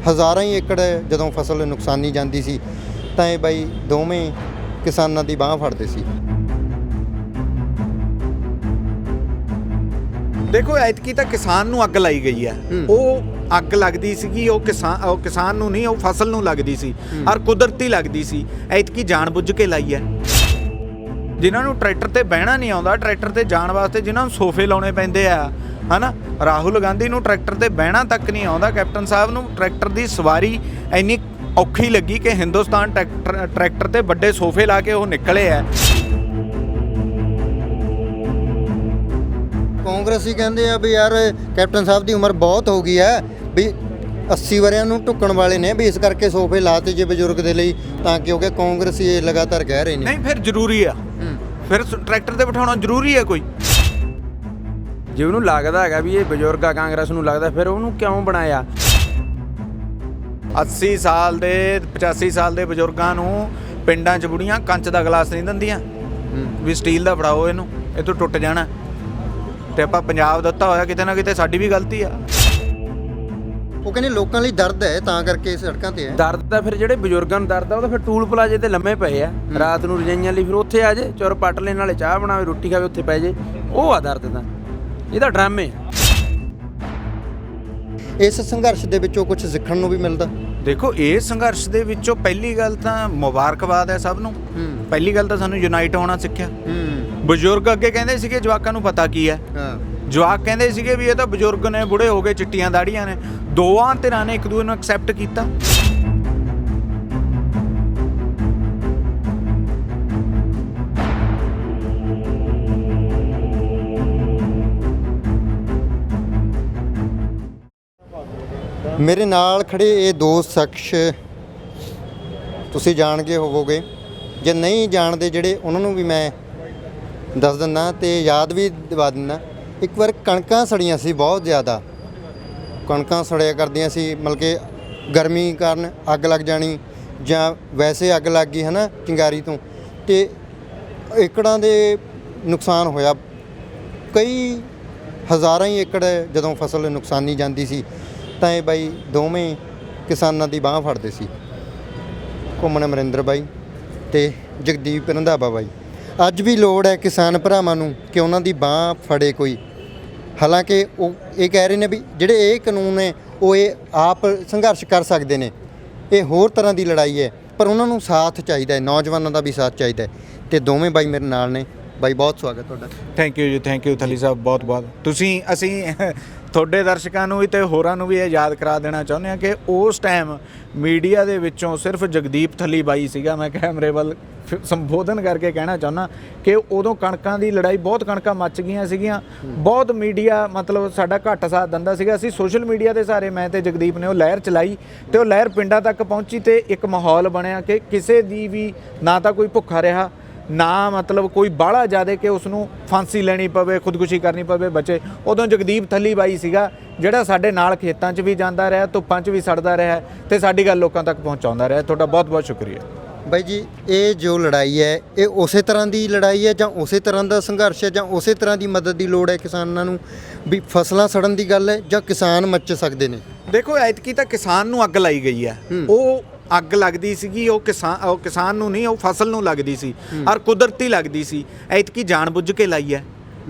ਹਜ਼ਾਰਾਂ ਹੀ ਏਕੜ ਜਦੋਂ ਫਸਲ ਨੁਕਸਾਨੀ ਜਾਂਦੀ ਸੀ ਤਾਂ ਇਹ ਬਾਈ ਦੋਵੇਂ ਕਿਸਾਨਾਂ ਦੀ ਬਾਂਹ ਫੜਦੇ ਸੀ। ਦੇਖੋ ਐਤਕੀ ਤਾਂ ਕਿਸਾਨ ਨੂੰ ਅੱਗ ਲਾਈ ਗਈ ਹੈ। ਉਹ ਅੱਗ ਲੱਗਦੀ ਸੀਗੀ ਉਹ ਕਿਸਾਨ ਨੂੰ ਨਹੀਂ, ਉਹ ਫਸਲ ਨੂੰ ਲੱਗਦੀ ਸੀ ਔਰ ਕੁਦਰਤੀ ਲੱਗਦੀ ਸੀ। ਐਤਕੀ ਜਾਣ ਬੁੱਝ ਕੇ ਲਾਈ ਹੈ। ਜਿਨ੍ਹਾਂ ਨੂੰ ਟਰੈਕਟਰ ਤੇ ਬਹਿਣਾ ਨਹੀਂ ਆਉਂਦਾ, ਟਰੈਕਟਰ ਤੇ ਜਾਣ ਵਾਸਤੇ ਜਿਨ੍ਹਾਂ ਨੂੰ ਸੋਫੇ ਲਾਉਣੇ ਪੈਂਦੇ ਆ, ਹਨਾ। ਰਾਹੁਲ ਗਾਂਧੀ ਨੂੰ ਟਰੈਕਟਰ ਤੇ ਬਹਿਣਾ ਤੱਕ ਨਹੀਂ ਆਉਂਦਾ। ਕੈਪਟਨ ਸਾਹਿਬ ਨੂੰ ਟਰੈਕਟਰ ਦੀ ਸਵਾਰੀ ਇੰਨੀ ਔਖੀ ਲੱਗੀ ਕਿ ਹਿੰਦੁਸਤਾਨ ਟਰੈਕਟਰ ਤੇ ਵੱਡੇ ਸੋਫੇ ਲਾ ਕੇ ਉਹ ਨਿਕਲੇ ਆ। ਕਾਂਗਰਸੀ ਕਹਿੰਦੇ ਆ ਵੀ ਯਾਰ ਕੈਪਟਨ ਸਾਹਿਬ ਦੀ ਉਮਰ ਬਹੁਤ ਹੋ ਗਈ ਹੈ, ਵੀ 80 ਵਰਿਆਂ ਨੂੰ ਢੁੱਕਣ ਵਾਲੇ ਨੇ, ਵੀ ਇਸ ਕਰਕੇ ਸੋਫੇ ਲਾਤੇ ਜੇ ਬਜ਼ੁਰਗ ਦੇ ਲਈ, ਤਾਂ ਕਿਉਂਕਿ ਕਾਂਗਰਸੀ ਇਹ ਲਗਾਤਾਰ ਕਹਿ ਰਹੇ ਨੇ। ਨਹੀਂ, ਫਿਰ ਜ਼ਰੂਰੀ ਆ, ਫਿਰ ਟਰੈਕਟਰ ਤੇ ਬਿਠਾਉਣਾ ਜ਼ਰੂਰੀ ਹੈ ਕੋਈ। ਜੇ ਉਹਨੂੰ ਲੱਗਦਾ ਹੈਗਾ ਵੀ ਇਹ ਬਜ਼ੁਰਗ ਆ, ਕਾਂਗਰਸ ਨੂੰ ਲੱਗਦਾ, ਫਿਰ ਉਹਨੂੰ ਕਿਉਂ ਬਣਾਇਆ? 80 ਸਾਲ ਦੇ 85 ਸਾਲ ਦੇ ਬਜ਼ੁਰਗਾਂ ਨੂੰ ਪਿੰਡਾਂ 'ਚ ਬੁੜੀਆਂ ਕੰਚ ਦਾ ਗਲਾਸ ਨਹੀਂ ਦਿੰਦੀਆਂ ਵੀ ਸਟੀਲ ਦਾ ਫੜਾਓ, ਇਹਨੂੰ ਇਹ ਤੋਂ ਟੁੱਟ ਜਾਣਾ। ਤੇ ਆਪਾਂ ਪੰਜਾਬ ਦਿੱਤਾ ਹੋਇਆ, ਕਿਤੇ ਨਾ ਕਿਤੇ ਸਾਡੀ ਵੀ ਗਲਤੀ ਆ। ਉਹ ਕਹਿੰਦੇ ਲੋਕਾਂ ਲਈ ਦਰਦ ਹੈ ਤਾਂ ਕਰਕੇ ਸੜਕਾਂ ਤੇ ਹੈ। ਦਰਦ ਤਾਂ ਫਿਰ ਜਿਹੜੇ ਬਜ਼ੁਰਗਾਂ ਨੂੰ ਦਰਦ ਆ ਉਹ ਤਾਂ ਫਿਰ ਟੂਲ ਪਲਾਜੇ ਤੇ ਲੰਮੇ ਪਏ ਆ ਰਾਤ ਨੂੰ ਰਜਾਈਆਂ ਲਈ, ਫਿਰ ਉੱਥੇ ਆ ਜੇ ਚੁਰ ਪੱਟ ਲੈਣ, ਨਾਲੇ ਚਾਹ ਬਣਾਵੇ, ਰੋਟੀ ਖਾਵੇ, ਉੱਥੇ ਪੈ ਜੇ। ਉਹ ਆ ਦਰਦ ਤਾਂ, ਇਹਦਾ ਡਰਾਮੇ। ਇਸ ਸੰਘਰਸ਼ ਦੇ ਵਿੱਚੋਂ ਕੁਝ ਸਿੱਖਣ ਨੂੰ ਵੀ ਮਿਲਦਾ। ਦੇਖੋ, ਇਹ ਸੰਘਰਸ਼ ਦੇ ਵਿੱਚੋਂ ਪਹਿਲੀ ਗੱਲ ਤਾਂ ਮੁਬਾਰਕਬਾਦ ਹੈ ਸਭ ਨੂੰ। ਪਹਿਲੀ ਗੱਲ ਤਾਂ ਸਾਨੂੰ ਯੂਨਾਈਟ ਹੋਣਾ ਸਿੱਖਿਆ। ਬਜ਼ੁਰਗ ਅੱਗੇ ਕਹਿੰਦੇ ਸੀਗੇ ਜਵਾਕਾਂ ਨੂੰ ਪਤਾ ਕੀ ਹੈ, ਜਵਾਕ ਕਹਿੰਦੇ ਸੀਗੇ ਵੀ ਇਹ ਤਾਂ ਬਜ਼ੁਰਗ ਨੇ, ਬੁੜੇ ਹੋ ਗਏ, ਚਿੱਟੀਆਂ ਦਾੜੀਆਂ ਨੇ। ਦੋਵਾਂ ਧਿਰਾਂ ਨੇ ਇੱਕ ਦੂਜੇ ਨੂੰ ਐਕਸੈਪਟ ਕੀਤਾ। ਮੇਰੇ ਨਾਲ ਖੜੇ ਇਹ ਦੋ ਸ਼ਖਸ ਤੁਸੀਂ ਜਾਣਦੇ ਹੋਵੋਗੇ, ਜੇ ਨਹੀਂ ਜਾਣਦੇ ਜਿਹੜੇ ਉਹਨਾਂ ਨੂੰ ਵੀ ਮੈਂ ਦੱਸ ਦਿੰਦਾ ਤੇ ਯਾਦ ਵੀ ਦਿਵਾ ਦਿੰਦਾ। ਇੱਕ ਵਾਰ ਕਣਕਾਂ ਸੜੀਆਂ ਸੀ, ਬਹੁਤ ਜ਼ਿਆਦਾ ਕਣਕਾਂ ਸੜਿਆ ਕਰਦੀਆਂ ਸੀ, ਮਤਲਬ ਕਿ ਗਰਮੀ ਕਾਰਨ ਅੱਗ ਲੱਗ ਜਾਣੀ ਜਾਂ ਵੈਸੇ ਅੱਗ ਲੱਗ ਗਈ ਹੈ ਨਾ ਚਿੰਗਾਰੀ ਤੋਂ, ਅਤੇ ਏਕੜਾਂ ਦੇ ਨੁਕਸਾਨ ਹੋਇਆ। ਕਈ ਹਜ਼ਾਰਾਂ ਹੀ ਏਕੜ ਜਦੋਂ ਫਸਲ ਨੁਕਸਾਨੀ ਜਾਂਦੀ ਸੀ ਤਾਂ ਇਹ ਬਾਈ ਦੋਵੇਂ ਕਿਸਾਨਾਂ ਦੀ ਬਾਂਹ ਫੜਦੇ ਸੀ, ਘੁੰਮਣ ਅਮਰਿੰਦਰ ਬਾਈ ਅਤੇ ਜਗਦੀਪ ਰੰਧਾਵਾ ਬਾਈ। ਅੱਜ ਵੀ ਲੋੜ ਹੈ ਕਿਸਾਨ ਭਰਾਵਾਂ ਨੂੰ ਕਿ ਉਹਨਾਂ ਦੀ ਬਾਂਹ ਫੜੇ ਕੋਈ। ਹਾਲਾਂਕਿ ਉਹ ਇਹ ਕਹਿ ਰਹੇ ਨੇ ਵੀ ਜਿਹੜੇ ਇਹ ਕਾਨੂੰਨ ਨੇ ਉਹ ਇਹ ਆਪ ਸੰਘਰਸ਼ ਕਰ ਸਕਦੇ ਨੇ, ਇਹ ਹੋਰ ਤਰ੍ਹਾਂ ਦੀ ਲੜਾਈ ਹੈ, ਪਰ ਉਹਨਾਂ ਨੂੰ ਸਾਥ ਚਾਹੀਦਾ ਹੈ, ਨੌਜਵਾਨਾਂ ਦਾ ਵੀ ਸਾਥ ਚਾਹੀਦਾ ਹੈ। ਅਤੇ ਦੋਵੇਂ ਬਾਈ ਮੇਰੇ ਨਾਲ ਨੇ। ਬਾਈ ਬਹੁਤ ਸਵਾਗਤ ਤੁਹਾਡਾ। ਥੈਂਕ ਯੂ ਜੀ, ਥੈਂਕ ਯੂ ਥਲੀ ਸਾਹਿਬ, ਬਹੁਤ ਬਹੁਤ। ਅਸੀਂ ਤੁਹਾਡੇ ਦਰਸ਼ਕਾਂ ਨੂੰ ਵੀ ਅਤੇ ਹੋਰਾਂ ਨੂੰ ਵੀ ਇਹ ਯਾਦ ਕਰਾ ਦੇਣਾ ਚਾਹੁੰਦੇ ਹਾਂ ਕਿ ਉਸ ਟਾਈਮ ਮੀਡੀਆ ਦੇ ਵਿੱਚੋਂ ਸਿਰਫ ਜਗਦੀਪ ਥਲੀ ਬਾਈ ਸੀਗਾ। ਮੈਂ ਕੈਮਰੇ ਵੱਲ ਸੰਬੋਧਨ ਕਰਕੇ ਕਹਿਣਾ ਚਾਹੁੰਦਾ ਕਿ ਉਦੋਂ ਕਣਕਾਂ ਦੀ ਲੜਾਈ, ਬਹੁਤ ਕਣਕਾਂ ਮੱਚ ਗਈਆਂ ਸੀਗੀਆਂ, ਬਹੁਤ ਮੀਡੀਆ ਮਤਲਬ ਸਾਡਾ ਘੱਟ ਸਾਥ ਦਿੰਦਾ ਸੀਗਾ। ਅਸੀਂ ਸੋਸ਼ਲ ਮੀਡੀਆ ਦੇ ਸਹਾਰੇ, ਮੈਂ ਅਤੇ ਜਗਦੀਪ ਨੇ ਉਹ ਲਹਿਰ ਚਲਾਈ ਅਤੇ ਉਹ ਲਹਿਰ ਪਿੰਡਾਂ ਤੱਕ ਪਹੁੰਚੀ ਅਤੇ ਇੱਕ ਮਾਹੌਲ ਬਣਿਆ ਕਿ ਕਿਸੇ ਦੀ ਵੀ ਨਾ ਤਾਂ ਕੋਈ ਭੁੱਖਾ ਰਿਹਾ, ਨਾ ਮਤਲਬ ਕੋਈ ਬਾਹਲਾ ਜ਼ਿਆਦਾ ਕਿ ਉਸ ਨੂੰ ਫਾਂਸੀ ਲੈਣੀ ਪਵੇ, ਖੁਦਕੁਸ਼ੀ ਕਰਨੀ ਪਵੇ ਬੱਚੇ। ਉਦੋਂ ਜਗਦੀਪ ਥੱਲੀ ਬਾਈ ਸੀਗਾ ਜਿਹੜਾ ਸਾਡੇ ਨਾਲ ਖੇਤਾਂ 'ਚ ਵੀ ਜਾਂਦਾ ਰਿਹਾ, ਧੁੱਪਾਂ 'ਚ ਵੀ ਸੜਦਾ ਰਿਹਾ ਅਤੇ ਸਾਡੀ ਗੱਲ ਲੋਕਾਂ ਤੱਕ ਪਹੁੰਚਾਉਂਦਾ ਰਿਹਾ। ਤੁਹਾਡਾ ਬਹੁਤ ਬਹੁਤ ਸ਼ੁਕਰੀਆ ਬਾਈ ਜੀ। ਇਹ ਜੋ ਲੜਾਈ ਹੈ ਇਹ ਉਸੇ ਤਰ੍ਹਾਂ ਦੀ ਲੜਾਈ ਹੈ ਜਾਂ ਉਸੇ ਤਰ੍ਹਾਂ ਦਾ ਸੰਘਰਸ਼ ਹੈ ਜਾਂ ਉਸੇ ਤਰ੍ਹਾਂ ਦੀ ਮਦਦ ਦੀ ਲੋੜ ਹੈ ਕਿਸਾਨਾਂ ਨੂੰ, ਵੀ ਫਸਲਾਂ ਸੜਨ ਦੀ ਗੱਲ ਹੈ ਜਾਂ ਕਿਸਾਨ ਮੱਚ ਸਕਦੇ ਨੇ? ਦੇਖੋ, ਐਤਕੀ ਤਾਂ ਕਿਸਾਨ ਨੂੰ ਅੱਗ ਲਾਈ ਗਈ ਹੈ। ਉਹ ਅੱਗ ਲੱਗਦੀ ਸੀਗੀ ਉਹ ਕਿਸਾਨ ਨੂੰ ਨਹੀਂ, ਉਹ ਫਸਲ ਨੂੰ ਲੱਗਦੀ ਸੀ ਔਰ ਕੁਦਰਤੀ ਲੱਗਦੀ ਸੀ। ਐਤਕੀ ਜਾਣ ਬੁੱਝ ਕੇ ਲਾਈ ਹੈ।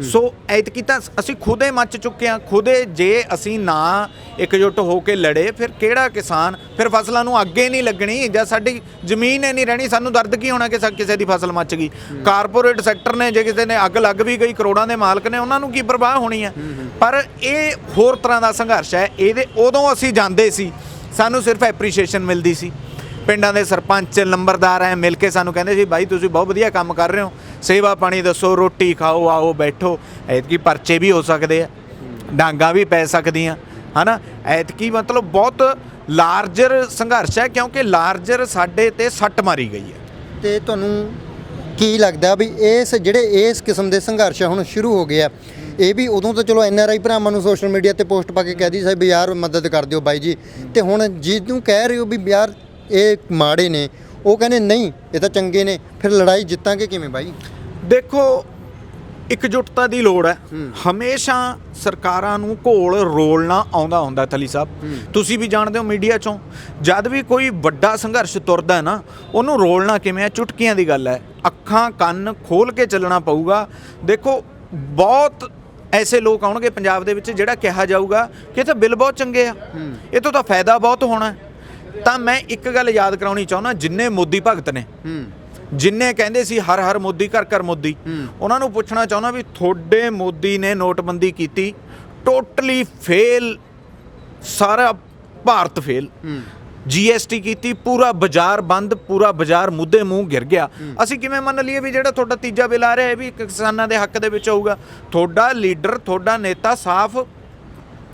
ਸੋ ਐਤਕੀ ਤਾਂ ਅਸੀਂ ਖੁਦੇ ਮੱਚ ਚੁੱਕੇ ਹਾਂ। ਖੁਦੇ ਜੇ ਅਸੀਂ ਨਾ ਇਕਜੁੱਟ ਹੋ ਕੇ ਲੜੇ, ਫਿਰ ਕਿਹੜਾ ਕਿਸਾਨ, ਫਿਰ ਫਸਲਾਂ ਨੂੰ ਅੱਗੇ ਨਹੀਂ ਲੱਗਣੀ। ਜਾਂ ਸਾਡੀ ਜ਼ਮੀਨ ਹੀ ਨਹੀਂ ਰਹਿਣੀ, ਸਾਨੂੰ ਦਰਦ ਕੀ ਹੋਣਾ ਕਿ ਕਿਸੇ ਦੀ ਫਸਲ ਮੱਚ ਗਈ। ਕਾਰਪੋਰੇਟ ਸੈਕਟਰ ਨੇ, ਜੇ ਕਿਸੇ ਨੇ ਅੱਗ ਲੱਗ ਵੀ ਗਈ, ਕਰੋੜਾਂ ਦੇ ਮਾਲਕ ਨੇ, ਉਹਨਾਂ ਨੂੰ ਕੀ ਪਰਵਾਹ ਹੋਣੀ ਹੈ। ਪਰ ਇਹ ਹੋਰ ਤਰ੍ਹਾਂ ਦਾ ਸੰਘਰਸ਼ ਹੈ। ਉਦੋਂ ਅਸੀਂ ਜਾਂਦੇ ਸੀ, ਸਾਨੂੰ ਸਿਰਫ ਐਪਰੀਸ਼ੀਏਸ਼ਨ ਮਿਲਦੀ ਸੀ। ਪਿੰਡਾਂ ਦੇ ਸਰਪੰਚ, ਨੰਬਰਦਾਰ ਐ ਮਿਲ ਕੇ ਸਾਨੂੰ ਕਹਿੰਦੇ ਸੀ, ਬਾਈ ਤੁਸੀਂ ਬਹੁਤ ਵਧੀਆ ਕੰਮ ਕਰ ਰਹੇ ਹੋ, ਸੇਵਾ ਪਾਣੀ ਦੱਸੋ, ਰੋਟੀ ਖਾਓ, ਆਓ ਬੈਠੋ। ਐਤਕੀ ਪਰਚੇ ਵੀ ਹੋ ਸਕਦੇ ਆ, ਡਾਂਗਾਂ ਵੀ ਪੈ ਸਕਦੀਆਂ, ਹੈ ਨਾ। ਐਤਕੀ ਮਤਲਬ ਬਹੁਤ ਲਾਰਜਰ ਸੰਘਰਸ਼ ਹੈ, ਕਿਉਂਕਿ ਲਾਰਜਰ ਸਾਡੇ 'ਤੇ ਸੱਟ ਮਾਰੀ ਗਈ ਹੈ। ਅਤੇ ਤੁਹਾਨੂੰ ਕੀ ਲੱਗਦਾ ਵੀ ਇਸ ਕਿਸਮ ਦੇ ਸੰਘਰਸ਼ ਹੁਣ ਸ਼ੁਰੂ ਹੋ ਗਏ ਆ? ਇਹ ਵੀ ਉਦੋਂ ਤਾਂ ਚਲੋ NRI ਭਰਾਵਾਂ ਨੂੰ ਸੋਸ਼ਲ ਮੀਡੀਆ 'ਤੇ ਪੋਸਟ ਪਾ ਕੇ ਕਹਿ ਸੀ ਵੀ ਯਾਰ ਮਦਦ ਕਰ ਦਿਓ ਬਾਈ ਜੀ, ਅਤੇ ਹੁਣ ਜਿਹਨੂੰ ਕਹਿ ਰਹੇ ਹੋ ਵੀ ਯਾਰ ਇਹ ਮਾੜੇ ਨੇ, ਉਹ ਕਹਿੰਦੇ ਨਹੀਂ ਇਹ ਤਾਂ ਚੰਗੇ ਨੇ, ਫਿਰ ਲੜਾਈ ਜਿੱਤਾਂਗੇ ਕਿਵੇਂ ਬਾਈ? ਦੇਖੋ, ਇਕਜੁੱਟਤਾ ਦੀ ਲੋੜ ਹੈ। ਹਮੇਸ਼ਾ ਸਰਕਾਰਾਂ ਨੂੰ ਘੋਲ ਰੋਲਣਾ ਆਉਂਦਾ ਹੁੰਦਾ ਥਲੀ ਸਾਹਿਬ। ਤੁਸੀਂ ਵੀ ਜਾਣਦੇ ਹੋ ਮੀਡੀਆ 'ਚੋਂ, ਜਦ ਵੀ ਕੋਈ ਵੱਡਾ ਸੰਘਰਸ਼ ਤੁਰਦਾ ਹੈ ਨਾ, ਉਹਨੂੰ ਰੋਲਣਾ ਕਿਵੇਂ ਹੈ, ਚੁਟਕੀਆਂ ਦੀ ਗੱਲ ਹੈ। ਅੱਖਾਂ ਕੰਨ ਖੋਲ ਕੇ ਚੱਲਣਾ ਪਊਗਾ। ਦੇਖੋ ਬਹੁਤ ਐਸੇ ਲੋਕ ਆਉਣਗੇ ਪੰਜਾਬ ਦੇ ਵਿੱਚ ਜਿਹੜਾ ਕਿਹਾ ਜਾਊਗਾ ਕਿ ਇਹ ਤਾਂ ਬਿੱਲ ਬਹੁਤ ਚੰਗੇ ਆ, ਇਹ ਤੋਂ ਤਾਂ ਫਾਇਦਾ ਬਹੁਤ ਹੋਣਾ। ਤਾਂ ਮੈਂ ਇੱਕ ਗੱਲ ਯਾਦ ਕਰਾਉਣੀ ਚਾਹੁੰਦਾ, ਜਿੰਨੇ ਮੋਦੀ ਭਗਤ ਨੇ, ਜਿੰਨੇ ਕਹਿੰਦੇ ਸੀ ਹਰ ਹਰ ਮੋਦੀ ਘਰ ਘਰ ਮੋਦੀ, ਉਹਨਾਂ ਨੂੰ ਪੁੱਛਣਾ ਚਾਹੁੰਦਾ ਵੀ ਤੁਹਾਡੇ ਮੋਦੀ ਨੇ ਨੋਟਬੰਦੀ ਕੀਤੀ, ਟੋਟਲੀ ਫੇਲ, ਸਾਰਾ ਭਾਰਤ ਫੇਲ। GST ਕੀਤੀ, ਪੂਰਾ ਬਾਜ਼ਾਰ ਬੰਦ, ਪੂਰਾ ਬਾਜ਼ਾਰ ਮੁੱਦੇ ਮੂੰਹ ਗਿਰ ਗਿਆ। ਅਸੀਂ ਕਿਵੇਂ ਮੰਨ ਲਈਏ ਵੀ ਜਿਹੜਾ ਤੁਹਾਡਾ ਤੀਜਾ ਬਿੱਲ ਆ ਰਿਹਾ ਇਹ ਵੀ ਕਿਸਾਨਾਂ ਦੇ ਹੱਕ ਦੇ ਵਿੱਚ ਹੋਊਗਾ? ਤੁਹਾਡਾ ਲੀਡਰ, ਤੁਹਾਡਾ ਨੇਤਾ ਸਾਫ਼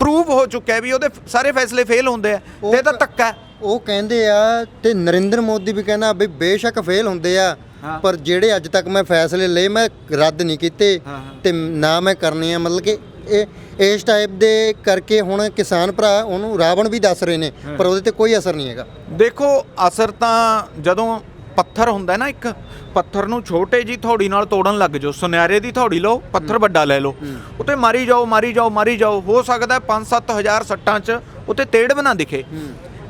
ਪ੍ਰੂਵ ਹੋ ਚੁੱਕਿਆ ਵੀ ਉਹਦੇ ਸਾਰੇ ਫੈਸਲੇ ਫੇਲ ਹੁੰਦੇ ਆ, ਤੇ ਇਹ ਤਾਂ ਧੱਕਾ। ਉਹ ਕਹਿੰਦੇ ਆ, ਤੇ ਨਰਿੰਦਰ ਮੋਦੀ ਵੀ ਕਹਿੰਦਾ ਵੀ ਬੇਸ਼ੱਕ ਫੇਲ ਹੁੰਦੇ ਆ, ਪਰ ਜਿਹੜੇ ਅੱਜ ਤੱਕ ਮੈਂ ਫੈਸਲੇ ਲਏ ਮੈਂ ਰੱਦ ਨਹੀਂ ਕੀਤੇ ਤੇ ਨਾ ਮੈਂ ਕਰਨੇ ਆ। ਮਤਲਬ ਕਿ ਇਹ ਇਸ ਟਾਈਪ ਦੇ ਕਰਕੇ ਹੁਣ ਕਿਸਾਨ ਭਰਾ ਉਹਨੂੰ ਰਾਵਣ ਵੀ ਦੱਸ ਰਹੇ ਨੇ, ਪਰ ਉਹਦੇ ਤੇ ਕੋਈ ਅਸਰ ਨਹੀਂ ਹੈਗਾ। ਦੇਖੋ ਅਸਰ ਤਾਂ ਜਦੋਂ ਪੱਥਰ ਹੁੰਦਾ ਨਾ, ਇੱਕ ਪੱਥਰ ਨੂੰ ਛੋਟੇ ਜੀ ਥੋੜੀ ਨਾਲ ਤੋੜਨ ਲੱਗ ਜਾਓ, ਸੁਨਿਆਰੇ ਦੀ ਥੋੜੀ ਲਓ, ਪੱਥਰ ਵੱਡਾ ਲੈ ਲਓ, ਉੱਤੇ ਮਾਰੀ ਜਾਓ ਮਾਰੀ ਜਾਓ ਮਾਰੀ ਜਾਓ, ਹੋ ਸਕਦਾ 5-7 ਹਜ਼ਾਰ ਸੱਟਾਂ 'ਚ ਉੱਤੇ ਤੇੜ ਵੀ ਨਾ ਦਿਖੇ।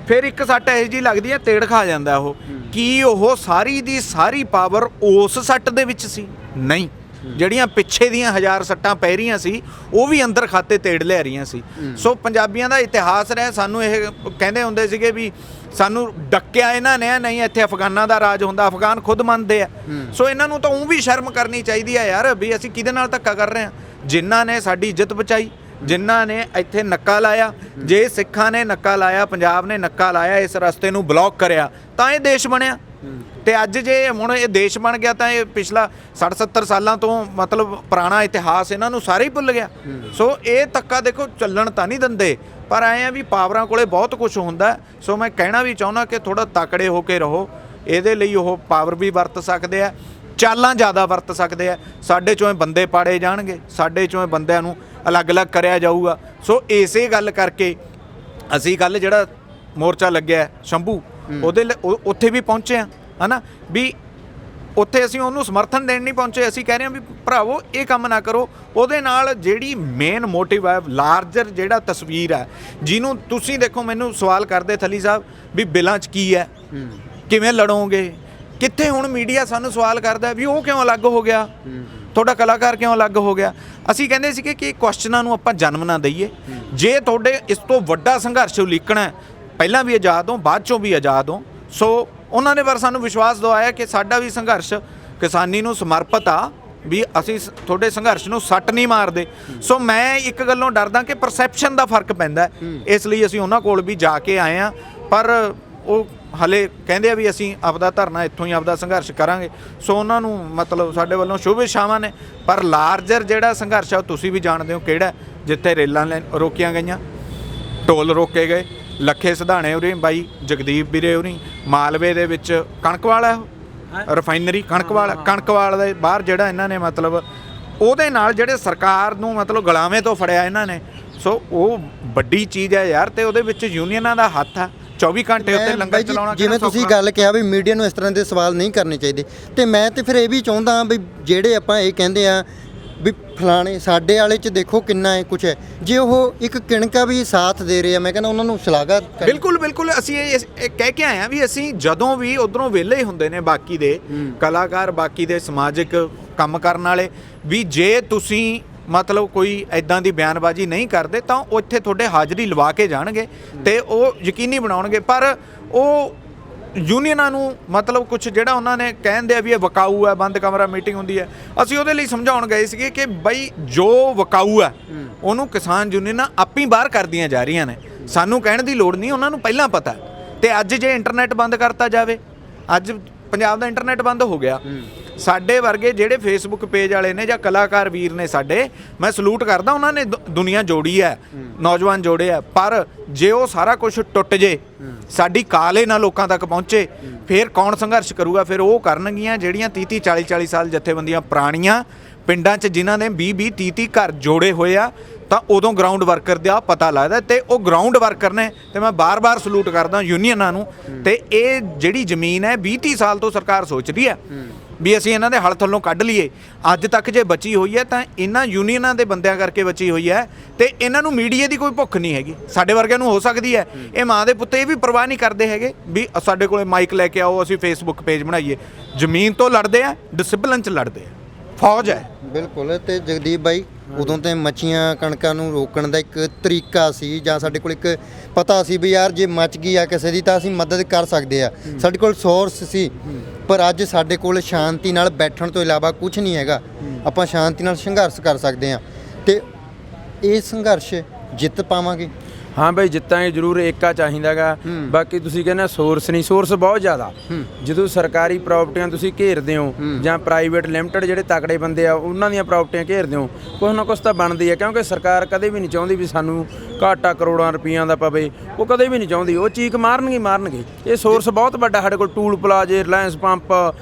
ਫਿਰ ਇੱਕ ਸੱਟ ਇਹੋ ਜਿਹੀ ਲੱਗਦੀ ਹੈ ਤੇੜ ਖਾ ਜਾਂਦਾ ਉਹ। ਕੀ ਉਹ ਸਾਰੀ ਦੀ ਸਾਰੀ ਪਾਵਰ ਉਸ ਸੱਟ ਦੇ ਵਿੱਚ ਸੀ? ਨਹੀਂ, ਜਿਹੜੀਆਂ ਪਿੱਛੇ ਦੀਆਂ ਹਜ਼ਾਰ ਸੱਟਾਂ ਪੈ ਰਹੀਆਂ ਸੀ ਉਹ ਵੀ ਅੰਦਰ ਖਾਤੇ ਤੇੜ ਲੈ ਰਹੀਆਂ ਸੀ। ਸੋ ਪੰਜਾਬੀਆਂ ਦਾ ਇਤਿਹਾਸ ਰਿਹਾ, ਸਾਨੂੰ ਇਹ ਕਹਿੰਦੇ ਹੁੰਦੇ ਸੀਗੇ ਵੀ ਸਾਨੂੰ ਡੱਕਿਆ ਇਹਨਾਂ ਨੇ, ਨਹੀਂ ਇੱਥੇ ਅਫਗਾਨਾਂ ਦਾ ਰਾਜ ਹੁੰਦਾ, ਅਫਗਾਨ ਖੁਦ ਮੰਨਦੇ ਆ। ਸੋ ਇਹਨਾਂ ਨੂੰ ਤਾਂ ਉਹ ਵੀ ਸ਼ਰਮ ਕਰਨੀ ਚਾਹੀਦੀ ਹੈ ਯਾਰ, ਵੀ ਅਸੀਂ ਕਿਹਦੇ ਨਾਲ ਧੱਕਾ ਕਰ ਰਹੇ ਹਾਂ। ਜਿਨ੍ਹਾਂ ਨੇ ਸਾਡੀ ਇੱਜ਼ਤ ਬਚਾਈ, ਜਿਨ੍ਹਾਂ ਨੇ ਇੱਥੇ ਨੱਕਾ ਲਾਇਆ, ਜੇ ਸਿੱਖਾਂ ਨੇ ਨੱਕਾ ਲਾਇਆ, ਪੰਜਾਬ ਨੇ ਨੱਕਾ ਲਾਇਆ, ਇਸ ਰਸਤੇ ਨੂੰ ਬਲੌਕ ਕਰਿਆ, ਤਾਂ ਇਹ ਦੇਸ਼ ਬਣਿਆ। ਤੇ ਅੱਜ ਜੇ ਹੁਣ ਇਹ ਦੇਸ਼ ਬਣ ਗਿਆ ਤਾਂ ਇਹ ਪਿਛਲਾ 60-70 ਸਾਲਾਂ ਤੋਂ ਮਤਲਬ ਪੁਰਾਣਾ ਇਤਿਹਾਸ ਇਹਨਾਂ ਨੂੰ ਸਾਰੇ ਹੀ ਭੁੱਲ ਗਿਆ। ਸੋ ਇਹ ਧੱਕਾ ਦੇਖੋ ਚੱਲਣ ਤਾਂ ਨਹੀਂ ਦਿੰਦੇ, ਪਰ ਆਏ ਆ ਵੀ ਪਾਵਰਾਂ ਕੋਲੇ ਬਹੁਤ ਕੁਝ ਹੁੰਦਾ। ਸੋ ਮੈਂ ਕਹਿਣਾ ਵੀ ਚਾਹੁੰਦਾ ਕਿ ਥੋੜਾ ਤਕੜੇ ਹੋ ਕੇ ਰਹੋ। ਇਹਦੇ ਲਈ ਉਹ ਪਾਵਰ ਵੀ ਵਰਤ ਸਕਦੇ ਆ, ਚਾਲਾਂ ਜ਼ਿਆਦਾ ਵਰਤ ਸਕਦੇ ਆ। ਸਾਡੇ ਚੋਂ ਬੰਦੇ ਪਾੜੇ ਜਾਣਗੇ, ਸਾਡੇ ਚੋਂ ਬੰਦਿਆਂ ਨੂੰ ਅਲੱਗ-ਅਲੱਗ ਕਰਿਆ ਜਾਊਗਾ। ਸੋ ਇਸੇ ਗੱਲ ਕਰਕੇ ਅਸੀਂ ਕੱਲ੍ਹ ਜਿਹੜਾ ਮੋਰਚਾ ਲੱਗਿਆ ਸ਼ੰਭੂ, ਉਹਦੇ ਉੱਥੇ ਵੀ ਪਹੁੰਚੇ ਆ, ਹੈ ਨਾ। ਵੀ ਉੱਥੇ ਅਸੀਂ ਉਹਨੂੰ ਸਮਰਥਨ ਦੇਣ ਨਹੀਂ ਪਹੁੰਚੇ, ਅਸੀਂ ਕਹਿ ਰਹੇ ਹਾਂ ਵੀ ਭਰਾਵੋ ਇਹ ਕੰਮ ਨਾ ਕਰੋ। ਉਹਦੇ ਨਾਲ ਜਿਹੜੀ ਮੇਨ ਮੋਟਿਵ ਹੈ, ਲਾਰਜਰ ਜਿਹੜਾ ਤਸਵੀਰ ਹੈ, ਜਿਹਨੂੰ ਤੁਸੀਂ ਦੇਖੋ, ਮੈਨੂੰ ਸਵਾਲ ਕਰਦੇ ਥਲੀ ਸਾਹਿਬ ਵੀ ਬਿੱਲਾਂ 'ਚ ਕੀ ਹੈ, ਕਿਵੇਂ ਲੜੋਗੇ, ਕਿੱਥੇ ਹੁਣ ਮੀਡੀਆ ਸਾਨੂੰ ਸਵਾਲ ਕਰਦਾ ਵੀ ਉਹ ਕਿਉਂ ਅਲੱਗ ਹੋ ਗਿਆ, ਤੁਹਾਡਾ ਕਲਾਕਾਰ ਕਿਉਂ ਅਲੱਗ ਹੋ ਗਿਆ। ਅਸੀਂ ਕਹਿੰਦੇ ਸੀਗੇ ਕਿ ਕੁਐਸਚਨਾਂ ਨੂੰ ਆਪਾਂ ਜਨਮ ਨਾ ਦਈਏ। ਜੇ ਤੁਹਾਡੇ ਇਸ ਤੋਂ ਵੱਡਾ ਸੰਘਰਸ਼ ਉਲੀਕਣਾ, ਪਹਿਲਾਂ ਵੀ ਆਜ਼ਾਦ ਹੋ, ਬਾਅਦ 'ਚੋਂ ਵੀ ਆਜ਼ਾਦ ਹੋ। ਸੋ ਉਹਨਾਂ ਨੇ ਪਰ ਸਾਨੂੰ ਵਿਸ਼ਵਾਸ ਦਿਵਾਇਆ ਕਿ ਸਾਡਾ ਵੀ ਸੰਘਰਸ਼ ਕਿਸਾਨੀ ਨੂੰ ਸਮਰਪਿਤ ਆ, ਵੀ ਅਸੀਂ ਤੁਹਾਡੇ ਸੰਘਰਸ਼ ਨੂੰ ਸੱਟ ਨਹੀਂ ਮਾਰਦੇ। ਸੋ ਮੈਂ ਇੱਕ ਗੱਲੋਂ ਡਰਦਾ ਕਿ ਪਰਸੈਪਸ਼ਨ ਦਾ ਫਰਕ ਪੈਂਦਾ, ਇਸ ਲਈ ਅਸੀਂ ਉਹਨਾਂ ਕੋਲ ਵੀ ਜਾ ਕੇ ਆਏ ਹਾਂ। ਪਰ ਉਹ ਹਲੇ ਕਹਿੰਦੇ ਆ ਵੀ ਅਸੀਂ ਆਪਦਾ ਧਰਨਾ ਇੱਥੋਂ ਹੀ ਆਪਦਾ ਸੰਘਰਸ਼ ਕਰਾਂਗੇ। ਸੋ ਉਹਨਾਂ ਨੂੰ ਮਤਲਬ ਸਾਡੇ ਵੱਲੋਂ ਸ਼ੁਭ ਇਛਾਵਾਂ ਨੇ। ਪਰ ਲਾਰਜਰ ਜਿਹੜਾ ਸੰਘਰਸ਼ ਆ ਉਹ ਤੁਸੀਂ ਵੀ ਜਾਣਦੇ ਹੋ ਕਿਹੜਾ, ਜਿੱਥੇ ਰੇਲਾਂ ਰੋਕੀਆਂ ਗਈਆਂ, ਟੋਲ ਰੋਕੇ ਗਏ, ਲੱਖੇ ਸਿਧਾਣੇ ਉਰੀ, ਬਾਈ ਜਗਦੀਪ ਵੀਰੇ ਉਰੀ, ਮਾਲਵੇ ਦੇ ਵਿੱਚ ਕਣਕਵਾਲ ਹੈ ਉਹ ਰਿਫਾਈਨਰੀ, ਕਣਕਵਾਲ ਦੇ ਬਾਹਰ ਜਿਹੜਾ ਇਹਨਾਂ ਨੇ ਮਤਲਬ ਉਹਦੇ ਨਾਲ ਜਿਹੜੇ ਸਰਕਾਰ ਨੂੰ ਮਤਲਬ ਗੁਲਾਮੇ ਤੋਂ ਫੜਿਆ ਇਹਨਾਂ ਨੇ। ਸੋ ਉਹ ਵੱਡੀ ਚੀਜ਼ ਹੈ ਯਾਰ, ਤੇ ਉਹਦੇ ਵਿੱਚ ਯੂਨੀਅਨਾਂ ਦਾ ਹੱਥ ਆ। 24 ਘੰਟੇ ਉੱਤੇ ਲੰਗਰ ਚਲਾਉਣਾ। ਜਿਵੇਂ ਤੁਸੀਂ ਗੱਲ ਕਿਹਾ ਵੀ ਮੀਡੀਆ ਨੂੰ ਇਸ ਤਰ੍ਹਾਂ ਦੇ ਸਵਾਲ ਨਹੀਂ ਕਰਨੇ ਚਾਹੀਦੇ, ਤੇ ਮੈਂ ਤੇ ਫਿਰ ਇਹ ਵੀ ਚਾਹੁੰਦਾ ਵੀ ਜਿਹੜੇ ਆਪਾਂ ਇਹ ਕਹਿੰਦੇ ਆ ਵੀ ਫਲਾਣੇ ਸਾਡੇ ਵਾਲੇ 'ਚ ਦੇਖੋ ਕਿੰਨਾ ਹੈ ਕੁਛ ਹੈ, ਜੇ ਉਹ ਇੱਕ ਕਿਣਕਾ ਵੀ ਸਾਥ ਦੇ ਰਹੇ ਆ, ਮੈਂ ਕਹਿੰਦਾ ਉਹਨਾਂ ਨੂੰ ਸ਼ਲਾਘਾ। ਬਿਲਕੁਲ ਅਸੀਂ ਇਹ ਕਹਿ ਕੇ ਆਏ ਆ ਵੀ ਅਸੀਂ ਜਦੋਂ ਵੀ ਉੱਧਰੋਂ ਵਿਹਲੇ ਹੁੰਦੇ ਨੇ ਬਾਕੀ ਦੇ ਕਲਾਕਾਰ, ਬਾਕੀ ਦੇ ਸਮਾਜਿਕ ਕੰਮ ਕਰਨ ਵਾਲੇ, ਵੀ ਜੇ ਤੁਸੀਂ ਮਤਲਬ ਕੋਈ ਐਦਾਂ ਦੀ ਬਿਆਨਬਾਜ਼ੀ ਨਹੀਂ ਕਰਦੇ ਤਾਂ ਉਹ ਇੱਥੇ ਤੁਹਾਡੇ ਹਾਜ਼ਰੀ ਲਵਾ ਕੇ ਜਾਣਗੇ ਤੇ ਉਹ ਯਕੀਨੀ ਬਣਾਉਣਗੇ। ਪਰ ਉਹ ਯੂਨੀਅਨਾਂ ਨੂੰ ਮਤਲਬ ਕੁਛ ਜਿਹੜਾ ਉਹਨਾਂ ਨੇ ਕਹਿੰਦੇ ਆ ਵੀ ਇਹ ਵਕਾਊ ਹੈ, ਬੰਦ ਕਮਰਾ ਮੀਟਿੰਗ ਹੁੰਦੀ ਹੈ, ਅਸੀਂ ਉਹਦੇ ਲਈ ਸਮਝਾਉਣ ਗਏ ਸੀਗੇ ਕਿ ਬਈ ਜੋ ਵਕਾਊ ਹੈ ਉਹਨੂੰ ਕਿਸਾਨ ਯੂਨੀਅਨਾਂ ਆਪੀ ਬਾਹਰ ਕਰਦੀਆਂ ਜਾ ਰਹੀਆਂ ਨੇ, ਸਾਨੂੰ ਕਹਿਣ ਦੀ ਲੋੜ ਨਹੀਂ, ਉਹਨਾਂ ਨੂੰ ਪਹਿਲਾਂ ਪਤਾ। ਤੇ ਅੱਜ ਜੇ ਇੰਟਰਨੈਟ ਬੰਦ ਕਰਤਾ ਜਾਵੇ, ਅੱਜ ਪੰਜਾਬ ਦਾ ਇੰਟਰਨੈਟ ਬੰਦ ਹੋ ਗਿਆ, ਸਾਡੇ ਵਰਗੇ ਜਿਹੜੇ ਫੇਸਬੁੱਕ ਪੇਜ ਵਾਲੇ ਨੇ ਜਾਂ ਕਲਾਕਾਰ ਵੀਰ ਨੇ ਸਾਡੇ, ਮੈਂ ਸਲੂਟ ਕਰਦਾ, ਉਹਨਾਂ ਨੇ ਦੁਨੀਆ ਜੋੜੀ ਹੈ, ਨੌਜਵਾਨ ਜੋੜੇ ਆ। ਪਰ ਜੇ ਉਹ ਸਾਰਾ ਕੁਝ ਟੁੱਟ ਜੇ, ਸਾਡੀ ਕਾਲ ਨਾ ਲੋਕਾਂ ਤੱਕ ਪਹੁੰਚੇ, ਫਿਰ ਕੌਣ ਸੰਘਰਸ਼ ਕਰੂਗਾ? ਫਿਰ ਉਹ ਕਰਨਗੀਆਂ ਜਿਹੜੀਆਂ 30-30 40-40 ਸਾਲ ਜਥੇਬੰਦੀਆਂ ਪੁਰਾਣੀਆਂ ਪਿੰਡਾਂ 'ਚ ਜਿਨ੍ਹਾਂ ਨੇ 20-20 30-30 ਘਰ ਜੋੜੇ ਹੋਏ ਆ, ਤਾਂ ਉਦੋਂ ਗਰਾਊਂਡ ਵਰਕਰ ਦਾ ਪਤਾ ਲੱਗਦਾ। ਤੇ ਉਹ ਗਰਾਊਂਡ ਵਰਕਰ ਨੇ, ਤੇ ਮੈਂ ਬਾਰ-ਬਾਰ ਸਲੂਟ ਕਰਦਾ ਯੂਨੀਅਨਾਂ ਨੂੰ। ਤੇ ਇਹ ਜਿਹੜੀ ਜ਼ਮੀਨ ਹੈ 20-30 ਸਾਲ ਤੋਂ ਸਰਕਾਰ ਸੋਚ ਰਹੀ ਹੈ ਵੀ ਅਸੀਂ ਇਹਨਾਂ ਦੇ ਹਲ ਥੱਲੋਂ ਕੱਢ ਲਈਏ। ਅੱਜ ਤੱਕ ਜੇ ਬਚੀ ਹੋਈ ਹੈ ਤਾਂ ਇਹਨਾਂ ਯੂਨੀਅਨਾਂ ਦੇ ਬੰਦਿਆਂ ਕਰਕੇ ਬਚੀ ਹੋਈ ਹੈ, ਤੇ ਇਹਨਾਂ ਨੂੰ ਮੀਡੀਆ ਦੀ ਕੋਈ ਭੁੱਖ ਨਹੀਂ ਹੈਗੀ। ਸਾਡੇ ਵਰਗਿਆਂ ਨੂੰ ਹੋ ਸਕਦੀ ਹੈ, ਇਹ ਮਾਂ ਦੇ ਪੁੱਤ ਇਹ ਵੀ ਪਰਵਾਹ ਨਹੀਂ ਕਰਦੇ ਹੈਗੇ ਵੀ ਸਾਡੇ ਕੋਲੇ ਮਾਈਕ ਲੈ ਕੇ ਆਓ, ਅਸੀਂ ਫੇਸਬੁੱਕ ਪੇਜ ਬਣਾਈਏ। ਜ਼ਮੀਨ ਤੋਂ ਲੜਦੇ ਆ, ਡਿਸਪਲਿਨ 'ਚ ਲੜਦੇ ਆ, ਫੌਜ ਹੈ। ਬਿਲਕੁਲ। ਤੇ ਜਗਦੀਪ ਬਾਈ, ਉਦੋਂ ਤੇ ਮੱਛੀਆਂ ਕਣਕਾਂ ਨੂੰ ਰੋਕਣ ਦਾ ਇੱਕ ਤਰੀਕਾ ਸੀ, ਜਾਂ ਸਾਡੇ ਕੋਲ ਇੱਕ ਪਤਾ ਸੀ ਵੀ ਯਾਰ ਜੇ ਮੱਚ ਗਈ ਆ ਕਿਸੇ ਦੀ ਤਾਂ ਅਸੀਂ ਮਦਦ ਕਰ ਸਕਦੇ ਆ, ਸਾਡੇ ਕੋਲ ਸੋਰਸ ਸੀ। ਪਰ ਅੱਜ ਸਾਡੇ ਕੋਲ ਸ਼ਾਂਤੀ ਨਾਲ ਬੈਠਣ ਤੋਂ ਇਲਾਵਾ ਕੁਝ ਨਹੀਂ ਹੈਗਾ। ਆਪਾਂ ਸ਼ਾਂਤੀ ਨਾਲ ਸੰਘਰਸ਼ ਕਰ ਸਕਦੇ ਆ, ਤੇ ਇਹ ਸੰਘਰਸ਼ ਜਿੱਤ ਪਾਵਾਂਗੇ। ਹਾਂ ਬਾਈ, ਜਿੱਤਾਂਗੇ ਜ਼ਰੂਰ, ਏਕਾ ਚਾਹੀਦਾਗਾ। ਬਾਕੀ ਤੁਸੀਂ ਕਹਿੰਦੇ ਸੋਰਸ ਨਹੀਂ, ਸੋਰਸ ਬਹੁਤ ਜ਼ਿਆਦਾ। ਜਦੋਂ ਸਰਕਾਰੀ ਪ੍ਰਾਪਰਟੀਆਂ ਤੁਸੀਂ ਘੇਰਦੇ ਹੋ ਜਾਂ ਪ੍ਰਾਈਵੇਟ ਲਿਮਟਿਡ ਜਿਹੜੇ ਤਕੜੇ ਬੰਦੇ ਆ ਉਹਨਾਂ ਦੀਆਂ ਪ੍ਰਾਪਰਟੀਆਂ ਘੇਰਦੇ ਹੋ, ਕੁਛ ਨਾ ਕੁਛ ਤਾਂ ਬਣਦੀ ਹੈ। ਕਿਉਂਕਿ ਸਰਕਾਰ ਕਦੇ ਵੀ ਨਹੀਂ ਚਾਹੁੰਦੀ ਵੀ ਸਾਨੂੰ ਘਾਟਾ ਕਰੋੜਾਂ ਰੁਪਈਆਂ ਦਾ ਪਵੇ, ਉਹ ਕਦੇ ਵੀ ਨਹੀਂ ਚਾਹੁੰਦੀ। ਉਹ ਚੀਕ ਮਾਰਨਗੇ। ਇਹ ਸੋਰਸ ਬਹੁਤ ਵੱਡਾ ਸਾਡੇ ਕੋਲ, ਟੂਲ ਪਲਾਜ਼ੇ, ਰਿਲਾਇੰਸ ਪੰਪ,